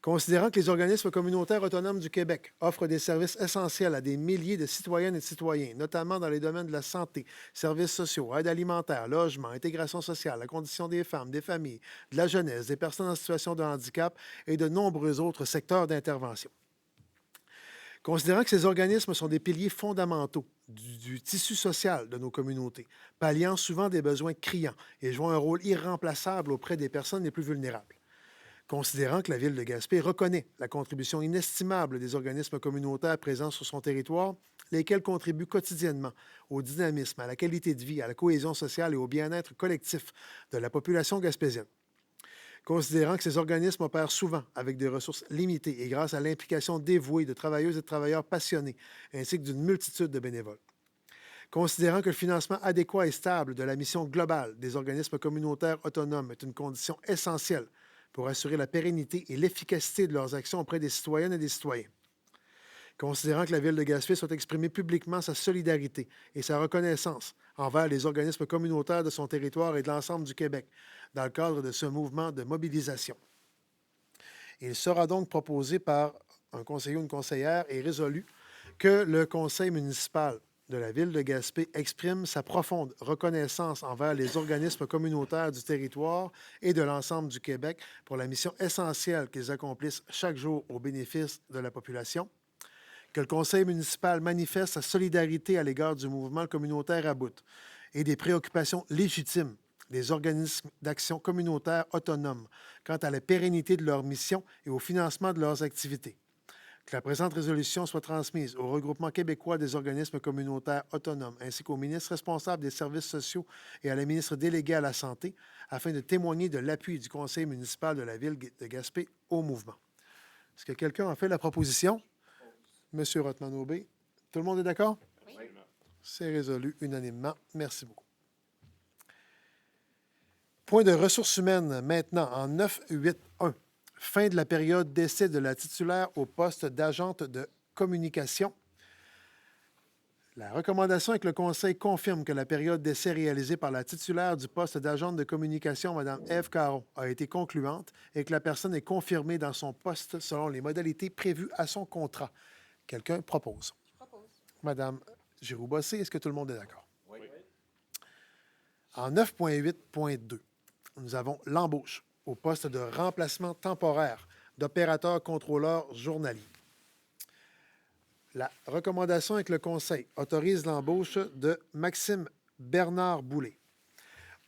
Considérant que les organismes communautaires autonomes du Québec offrent des services essentiels à des milliers de citoyennes et de citoyens, notamment dans les domaines de la santé, services sociaux, aide alimentaire, logement, intégration sociale, la condition des femmes, des familles, de la jeunesse, des personnes en situation de handicap et de nombreux autres secteurs d'intervention. Considérant que ces organismes sont des piliers fondamentaux du tissu social de nos communautés, palliant souvent des besoins criants et jouant un rôle irremplaçable auprès des personnes les plus vulnérables. Considérant que la Ville de Gaspé reconnaît la contribution inestimable des organismes communautaires présents sur son territoire, lesquels contribuent quotidiennement au dynamisme, à la qualité de vie, à la cohésion sociale et au bien-être collectif de la population gaspésienne. Considérant que ces organismes opèrent souvent avec des ressources limitées et grâce à l'implication dévouée de travailleuses et de travailleurs passionnés, ainsi que d'une multitude de bénévoles. Considérant que le financement adéquat et stable de la mission globale des organismes communautaires autonomes est une condition essentielle pour assurer la pérennité et l'efficacité de leurs actions auprès des citoyennes et des citoyens. Considérant que la Ville de Gaspé soit exprimer publiquement sa solidarité et sa reconnaissance envers les organismes communautaires de son territoire et de l'ensemble du Québec dans le cadre de ce mouvement de mobilisation. Il sera donc proposé par un conseiller ou une conseillère et résolu que le conseil municipal de la Ville de Gaspé exprime sa profonde reconnaissance envers les organismes communautaires du territoire et de l'ensemble du Québec pour la mission essentielle qu'ils accomplissent chaque jour au bénéfice de la population. Que le conseil municipal manifeste sa solidarité à l'égard du mouvement communautaire à bout et des préoccupations légitimes des organismes d'action communautaire autonomes quant à la pérennité de leur mission et au financement de leurs activités. Que la présente résolution soit transmise au regroupement québécois des organismes communautaires autonomes ainsi qu'au ministre responsable des services sociaux et à la ministre déléguée à la Santé afin de témoigner de l'appui du conseil municipal de la ville de Gaspé au mouvement. Est-ce que quelqu'un a fait la proposition? Monsieur Rothman-Aubé. Tout le monde est d'accord? Oui. C'est résolu unanimement. Merci beaucoup. Point de ressources humaines maintenant en 9.8.1. Fin de la période d'essai de la titulaire au poste d'agente de communication. La recommandation avec le Conseil confirme que la période d'essai réalisée par la titulaire du poste d'agente de communication, Mme Ève Caron, a été concluante et que la personne est confirmée dans son poste selon les modalités prévues à son contrat. Quelqu'un propose? Je propose. Mme Giroux-Bossé, est-ce que tout le monde est d'accord? Oui. En 9.8.2, nous avons l'embauche au poste de remplacement temporaire d'opérateur-contrôleur journalier. La recommandation avec le Conseil autorise l'embauche de Maxime Bernard Boulay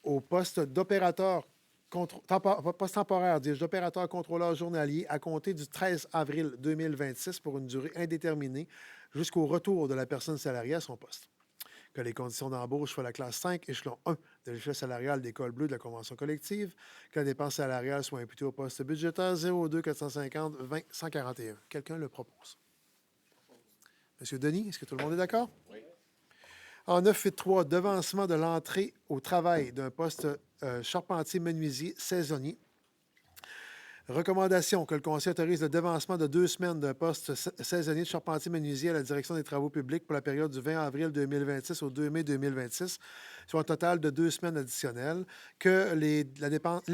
au poste d'opérateur poste temporaire d'opérateur-contrôleur journalier à compter du 13 avril 2026 pour une durée indéterminée jusqu'au retour de la personne salariée à son poste. Que les conditions d'embauche soient la classe 5, échelon 1 de l'échelle salariale des cols bleus de la convention collective, que la dépense salariale soit imputée au poste budgétaire 02 450 20 141. Quelqu'un le propose? Monsieur Denis, est-ce que tout le monde est d'accord? Oui. En 9.3, devancement de l'entrée au travail d'un poste charpentier-menuisier saisonnier. Recommandation que le Conseil autorise le devancement de 2 semaines d'un poste saisonnier de charpentier-menuisier à la direction des travaux publics pour la période du 20 avril 2026 au 2 mai 2026, soit un total de 2 semaines additionnelles. Que les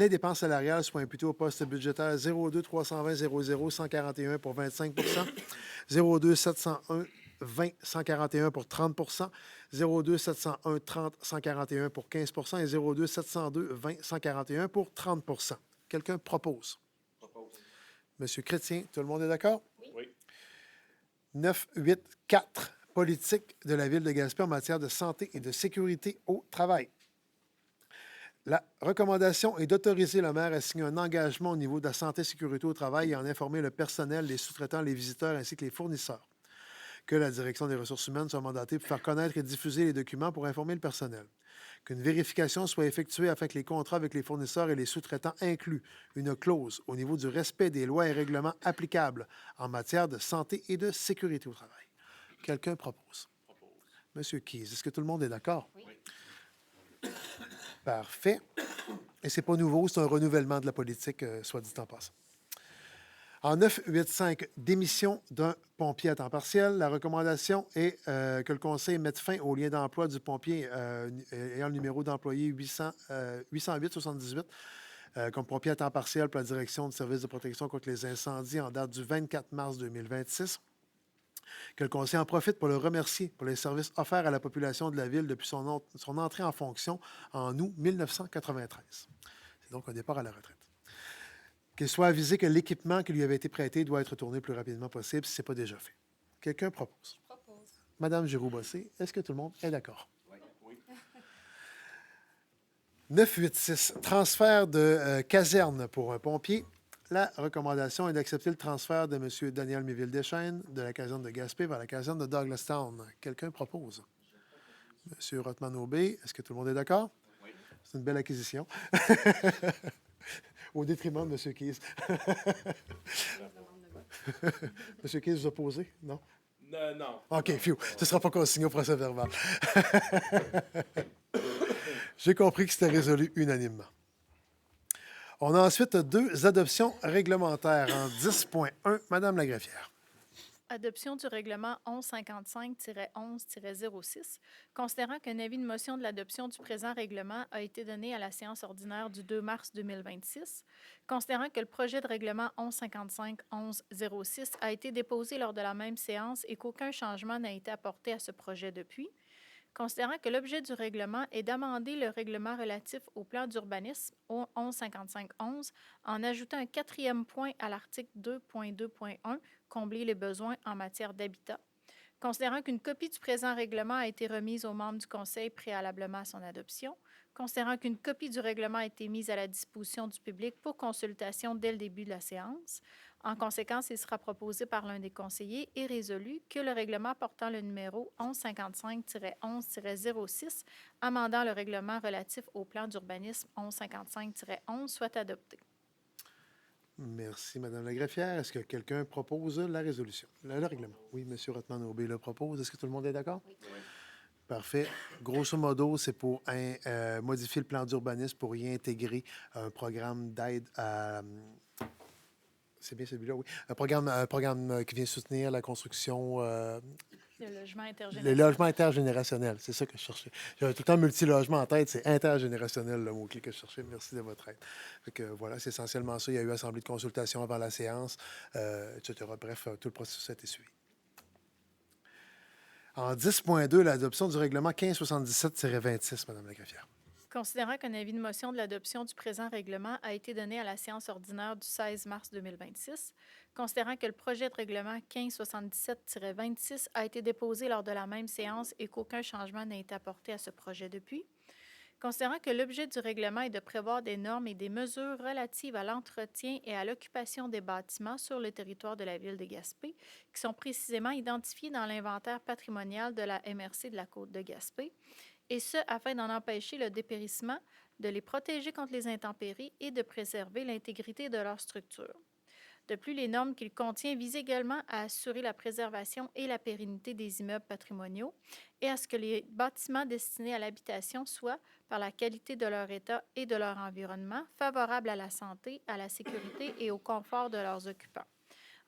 dépenses salariales soient imputées au poste budgétaire 02 320 00 141 pour 25 02 701 20 141 pour 30 02 701 30 141 pour 15 et 02 702 20 141 pour 30 Quelqu'un propose? Monsieur Chrétien, tout le monde est d'accord? Oui. 9.8.4. Politique de la Ville de Gaspé en matière de santé et de sécurité au travail. La recommandation est d'autoriser le maire à signer un engagement au niveau de la santé et sécurité au travail et en informer le personnel, les sous-traitants, les visiteurs ainsi que les fournisseurs. Que la Direction des ressources humaines soit mandatée pour faire connaître et diffuser les documents pour informer le personnel. Qu'une vérification soit effectuée afin que les contrats avec les fournisseurs et les sous-traitants incluent une clause au niveau du respect des lois et règlements applicables en matière de santé et de sécurité au travail. Quelqu'un propose? Monsieur Keyes, est-ce que tout le monde est d'accord? Oui. Parfait. Et c'est pas nouveau, c'est un renouvellement de la politique, soit dit en passant. En 9.8.5, démission d'un pompier à temps partiel. La recommandation est que le Conseil mette fin au lien d'emploi du pompier ayant le numéro d'employé 808-78 comme pompier à temps partiel pour la direction du service de protection contre les incendies en date du 24 mars 2026. Que le Conseil en profite pour le remercier pour les services offerts à la population de la Ville depuis son entrée en fonction en août 1993. C'est donc un départ à la retraite. Qu'il soit avisé que l'équipement qui lui avait été prêté doit être retourné le plus rapidement possible si ce n'est pas déjà fait. Quelqu'un propose? Je propose. Madame Giroux-Bossé, est-ce que tout le monde est d'accord? Oui. 9.8.6. Transfert de caserne pour un pompier. La recommandation est d'accepter le transfert de M. Daniel Méville-Deschênes de la caserne de Gaspé vers la caserne de Douglastown. Quelqu'un propose? M. Rothman-Aubé, est-ce que tout le monde est d'accord? Oui. C'est une belle acquisition. Au détriment de M. Keyes. M. Keyes, vous opposez? Non? Non. OK, phew. Ce ne sera pas consigné au procès verbal. J'ai compris que c'était résolu unanimement. On a ensuite 2 adoptions réglementaires en 10.1. Madame la greffière. Adoption du règlement 1155-11-06, considérant qu'un avis de motion de l'adoption du présent règlement a été donné à la séance ordinaire du 2 mars 2026, considérant que le projet de règlement 1155-11-06 a été déposé lors de la même séance et qu'aucun changement n'a été apporté à ce projet depuis, considérant que l'objet du règlement est d'amender le règlement relatif au plan d'urbanisme au 1155-11 en ajoutant un 4e point à l'article 2.2.1, combler les besoins en matière d'habitat. Considérant qu'une copie du présent règlement a été remise aux membres du Conseil préalablement à son adoption, Considérant qu'une copie du règlement a été mise à la disposition du public pour consultation dès le début de la séance, en conséquence, il sera proposé par l'un des conseillers et résolu que le règlement portant le numéro 1155-11-06, amendant le règlement relatif au plan d'urbanisme 1155-11, soit adopté. Merci, Madame la greffière. Est-ce que quelqu'un propose la résolution, le règlement? Oui, M. Rothman-Aubé le propose. Est-ce que tout le monde est d'accord? Oui. Parfait. Grosso modo, c'est pour modifier le plan d'urbanisme pour y intégrer un programme d'aide à... C'est bien celui-là, oui. Un programme qui vient soutenir la construction... Le logement le intergénérationnel. logement intergénérationnel, c'est ça que je cherchais. J'avais tout le temps multilogement en tête, c'est intergénérationnel le mot-clé que je cherchais. Merci de votre aide. Fait que, voilà, c'est essentiellement ça. Il y a eu assemblée de consultation avant la séance, etc. Bref, tout le processus a été suivi. En 10.2, l'adoption du règlement 1577-26, Mme la greffière. Considérant qu'un avis de motion de l'adoption du présent règlement a été donné à la séance ordinaire du 16 mars 2026, considérant que le projet de règlement 1577-26 a été déposé lors de la même séance et qu'aucun changement n'a été apporté à ce projet depuis, considérant que l'objet du règlement est de prévoir des normes et des mesures relatives à l'entretien et à l'occupation des bâtiments sur le territoire de la ville de Gaspé, qui sont précisément identifiés dans l'inventaire patrimonial de la MRC de la Côte de Gaspé, et ce, afin d'en empêcher le dépérissement, de les protéger contre les intempéries et de préserver l'intégrité de leur structure. De plus, les normes qu'il contient visent également à assurer la préservation et la pérennité des immeubles patrimoniaux et à ce que les bâtiments destinés à l'habitation soient, par la qualité de leur état et de leur environnement, favorables à la santé, à la sécurité et au confort de leurs occupants.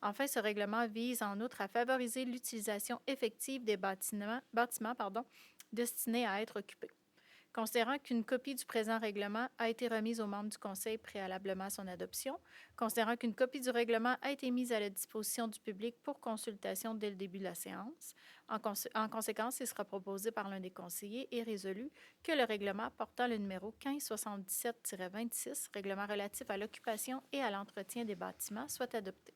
Enfin, ce règlement vise en outre à favoriser l'utilisation effective des bâtiments destinés à être occupés. Considérant qu'une copie du présent règlement a été remise aux membres du Conseil préalablement à son adoption, considérant qu'une copie du règlement a été mise à la disposition du public pour consultation dès le début de la séance, en conséquence, il sera proposé par l'un des conseillers et résolu que le règlement portant le numéro 1577-26, règlement relatif à l'occupation et à l'entretien des bâtiments, soit adopté.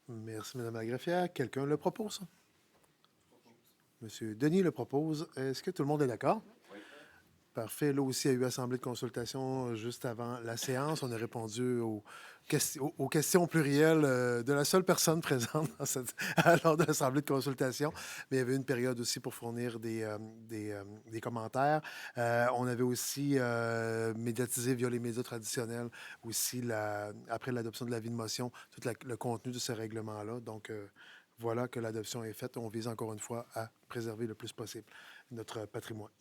Merci, Mme la greffière. Quelqu'un le propose? Monsieur Denis le propose. Est-ce que tout le monde est d'accord? Oui. Parfait. Là aussi, il y a eu assemblée de consultation juste avant la séance. On a répondu aux questions plurielles de la seule personne présente lors de l'assemblée de consultation. Mais il y avait une période aussi pour fournir des commentaires. On avait aussi médiatisé via les médias traditionnels aussi, après l'adoption de l'avis de motion, tout le contenu de ce règlement-là. Donc, voilà que l'adoption est faite. On vise encore une fois à préserver le plus possible notre patrimoine.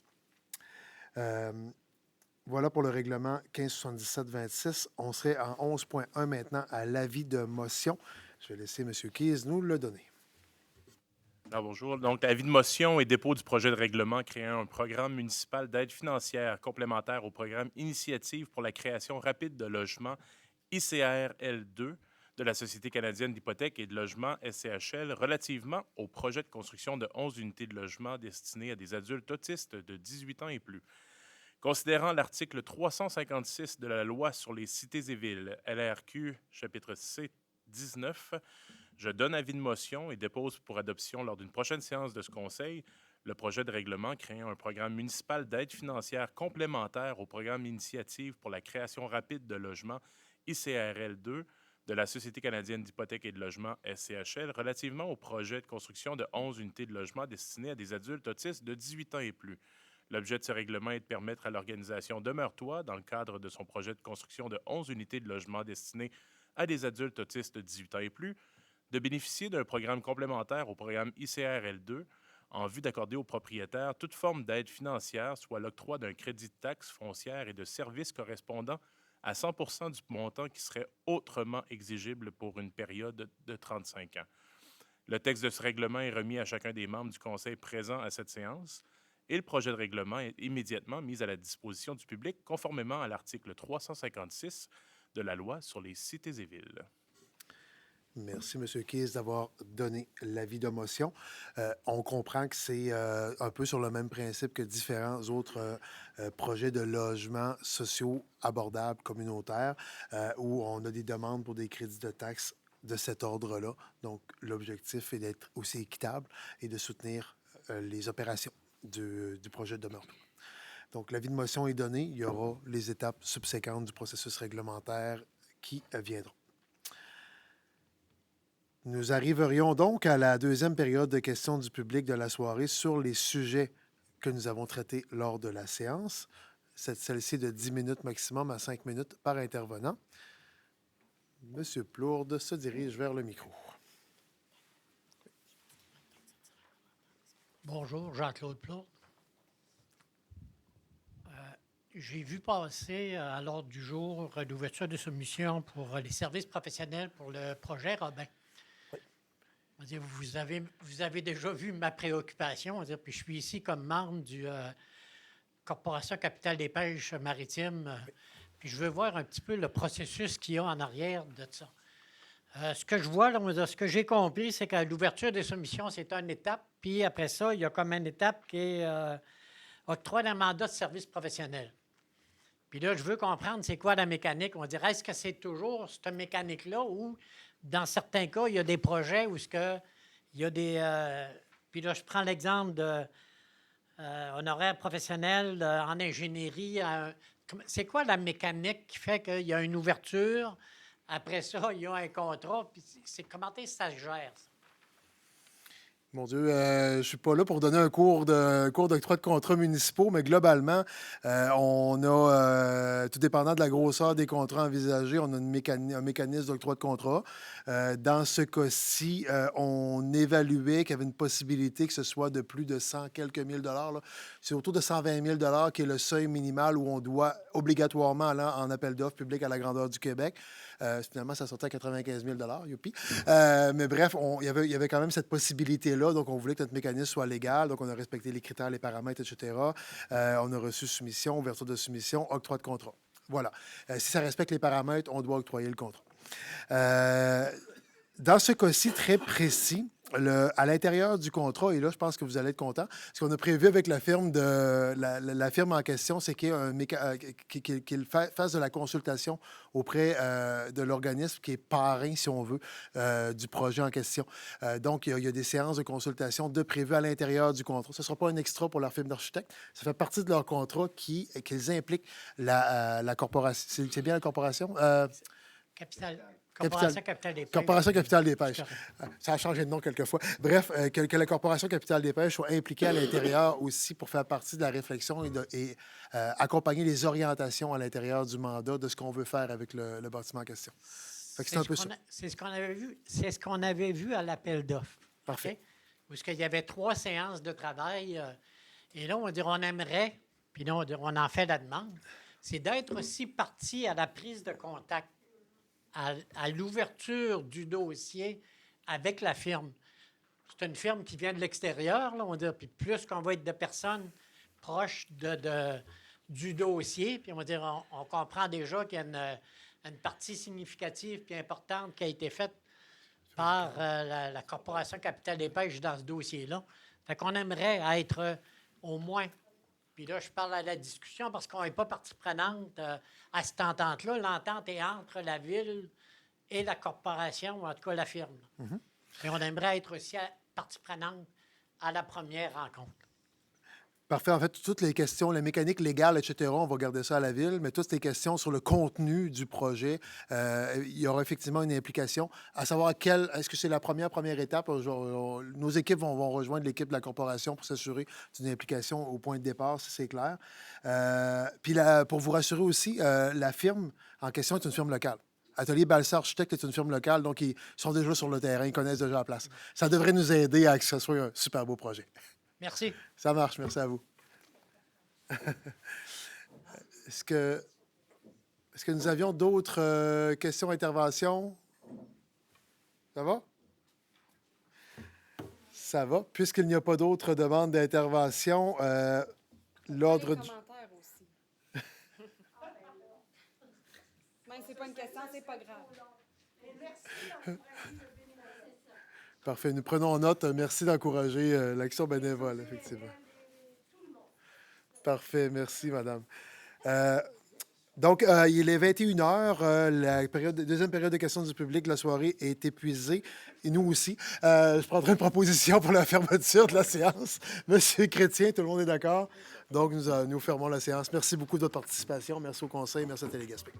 Voilà pour le règlement 1577-26. On serait en 11.1 maintenant à l'avis de motion. Je vais laisser M. Keyes nous le donner. Alors, bonjour. Donc, l'avis de motion et dépôt du projet de règlement créant un programme municipal d'aide financière complémentaire au programme Initiative pour la création rapide de logements ICRL2 de la Société canadienne d'hypothèques et de logement SCHL relativement au projet de construction de 11 unités de logement destinées à des adultes autistes de 18 ans et plus. Considérant l'article 356 de la Loi sur les cités et villes, LRQ, chapitre C, 19, je donne avis de motion et dépose pour adoption lors d'une prochaine séance de ce Conseil le projet de règlement créant un programme municipal d'aide financière complémentaire au programme Initiative pour la création rapide de logements ICRL2 de la Société canadienne d'hypothèques et de logement SCHL relativement au projet de construction de 11 unités de logement destinées à des adultes autistes de 18 ans et plus. L'objet de ce règlement est de permettre à l'organisation Demeure-toi, dans le cadre de son projet de construction de 11 unités de logement destinées à des adultes autistes de 18 ans et plus, de bénéficier d'un programme complémentaire au programme ICRL2 en vue d'accorder aux propriétaires toute forme d'aide financière, soit l'octroi d'un crédit de taxe foncière et de services correspondant à 100 % du montant qui serait autrement exigible pour une période de 35 ans. Le texte de ce règlement est remis à chacun des membres du Conseil présent à cette séance et le projet de règlement est immédiatement mis à la disposition du public conformément à l'article 356 de la Loi sur les cités et villes. Merci, M. Keyes, d'avoir donné l'avis de motion. On comprend que c'est un peu sur le même principe que différents autres projets de logements sociaux abordables communautaires où on a des demandes pour des crédits de taxes de cet ordre-là. Donc, l'objectif est d'être aussi équitable et de soutenir les opérations du projet de Demeure-toi. Donc, l'avis de motion est donné. Il y aura les étapes subséquentes du processus réglementaire qui viendront. Nous arriverions donc à la deuxième période de questions du public de la soirée sur les sujets que nous avons traités lors de la séance. Celle-ci de 10 minutes maximum à 5 minutes par intervenant. Monsieur Plourde se dirige vers le micro. Bonjour, Jean-Claude Plourde. J'ai vu passer à l'ordre du jour l'ouverture de soumission pour les services professionnels pour le projet Robin. On va dire, vous avez déjà vu ma préoccupation. On va dire, puis je suis ici comme membre du Corporation Capitale des Pêches Maritimes. Puis je veux voir un petit peu le processus qu'il y a en arrière de ça. Ce que je vois, là, on va dire, ce que j'ai compris, c'est que l'ouverture des soumissions, c'est une étape. Puis après ça, il y a comme une étape qui est octroi d'un mandat de service professionnel. Puis là, je veux comprendre c'est quoi la mécanique. On dirait, est-ce que c'est toujours cette mécanique-là ou, dans certains cas, il y a des projets où il y a des... puis là, je prends l'exemple de honoraire professionnel en ingénierie. C'est quoi la mécanique qui fait qu'il y a une ouverture? Après ça, il y a un contrat. Puis comment est-ce que ça se gère, ça? Mon Dieu, je ne suis pas là pour donner un cours d'octroi de contrats municipaux, mais globalement, on a, tout dépendant de la grosseur des contrats envisagés, on a un mécanisme d'octroi de contrat. Dans ce cas-ci, on évaluait qu'il y avait une possibilité que ce soit de plus de 100 quelques mille dollars. C'est autour de 120 000 dollars qui est le seuil minimal où on doit obligatoirement aller en appel d'offres public à la grandeur du Québec. Finalement, ça sortait à 95 000 youpi. Mais bref, il y avait quand même cette possibilité-là. Donc, on voulait que notre mécanisme soit légal. Donc, on a respecté les critères, les paramètres, etc. On a reçu soumission, ouverture de soumission, octroi de contrat. Voilà. Si ça respecte les paramètres, on doit octroyer le contrat. Dans ce cas-ci très précis, à l'intérieur du contrat, et là, je pense que vous allez être content, ce qu'on a prévu avec la firme la firme en question, c'est qu'il fasse de la consultation auprès de l'organisme qui est parrain, si on veut, du projet en question. Donc, il y a des séances de consultation prévues à l'intérieur du contrat. Ce ne sera pas un extra pour leur firme d'architecte. Ça fait partie de leur contrat qu'ils impliquent la corporation. C'est bien la corporation? Corporation Capitale des Pêches. Corporation Capitale des Pêches. Ça a changé de nom quelquefois. Bref, que la Corporation Capitale des Pêches soit impliquée à l'intérieur aussi pour faire partie de la réflexion et accompagner les orientations à l'intérieur du mandat de ce qu'on veut faire avec le bâtiment en question. Fait que c'est un peu ça. C'est ce qu'on avait vu. C'est ce qu'on avait vu à l'appel d'offres. Parfait. Okay? Où il y avait 3 séances de travail. Et là, on va dire, on aimerait, puis là, on en fait la demande, c'est d'être aussi parti à la prise de contact, à l'ouverture du dossier avec la firme. C'est une firme qui vient de l'extérieur, là, on dit, puis plus qu'on va être de personnes proches du dossier, puis on va dire, on comprend déjà qu'il y a une partie significative puis importante qui a été faite par la Corporation Capitale des Pêches dans ce dossier-là. Fait qu'on aimerait être au moins... Puis là, je parle à la discussion parce qu'on n'est pas partie prenante à cette entente-là. L'entente est entre la Ville et la corporation, ou en tout cas la firme. Mm-hmm. Et on aimerait être aussi partie prenante à la première rencontre. Parfait. En fait, toutes les questions, la mécanique légale, etc., on va garder ça à la Ville, mais toutes les questions sur le contenu du projet, il y aura effectivement une implication. À savoir est-ce que c'est la première étape? Nos équipes vont rejoindre l'équipe de la corporation pour s'assurer d'une implication au point de départ, si c'est clair. Puis pour vous rassurer aussi, la firme en question est une firme locale. Atelier Balsa Architecte est une firme locale, donc ils sont déjà sur le terrain, ils connaissent déjà la place. Ça devrait nous aider à que ce soit un super beau projet. Merci. Ça marche. Merci à vous. Est-ce que nous avions d'autres questions, interventions? Ça va? Ça va. Puisqu'il n'y a pas d'autres demandes d'intervention, l'ordre du... Commentaires aussi. Même si c'est pas une question, c'est pas grave. Parfait. Nous prenons note. Merci d'encourager l'action bénévole, effectivement. Parfait. Merci, madame. Donc, il est 21 h. La deuxième période de questions du public de la soirée est épuisée. Et nous aussi. Je prendrai une proposition pour la fermeture de la séance. Monsieur Chrétien, tout le monde est d'accord? Donc, nous fermons la séance. Merci beaucoup de votre participation. Merci au conseil. Merci à Télé-Gaspé.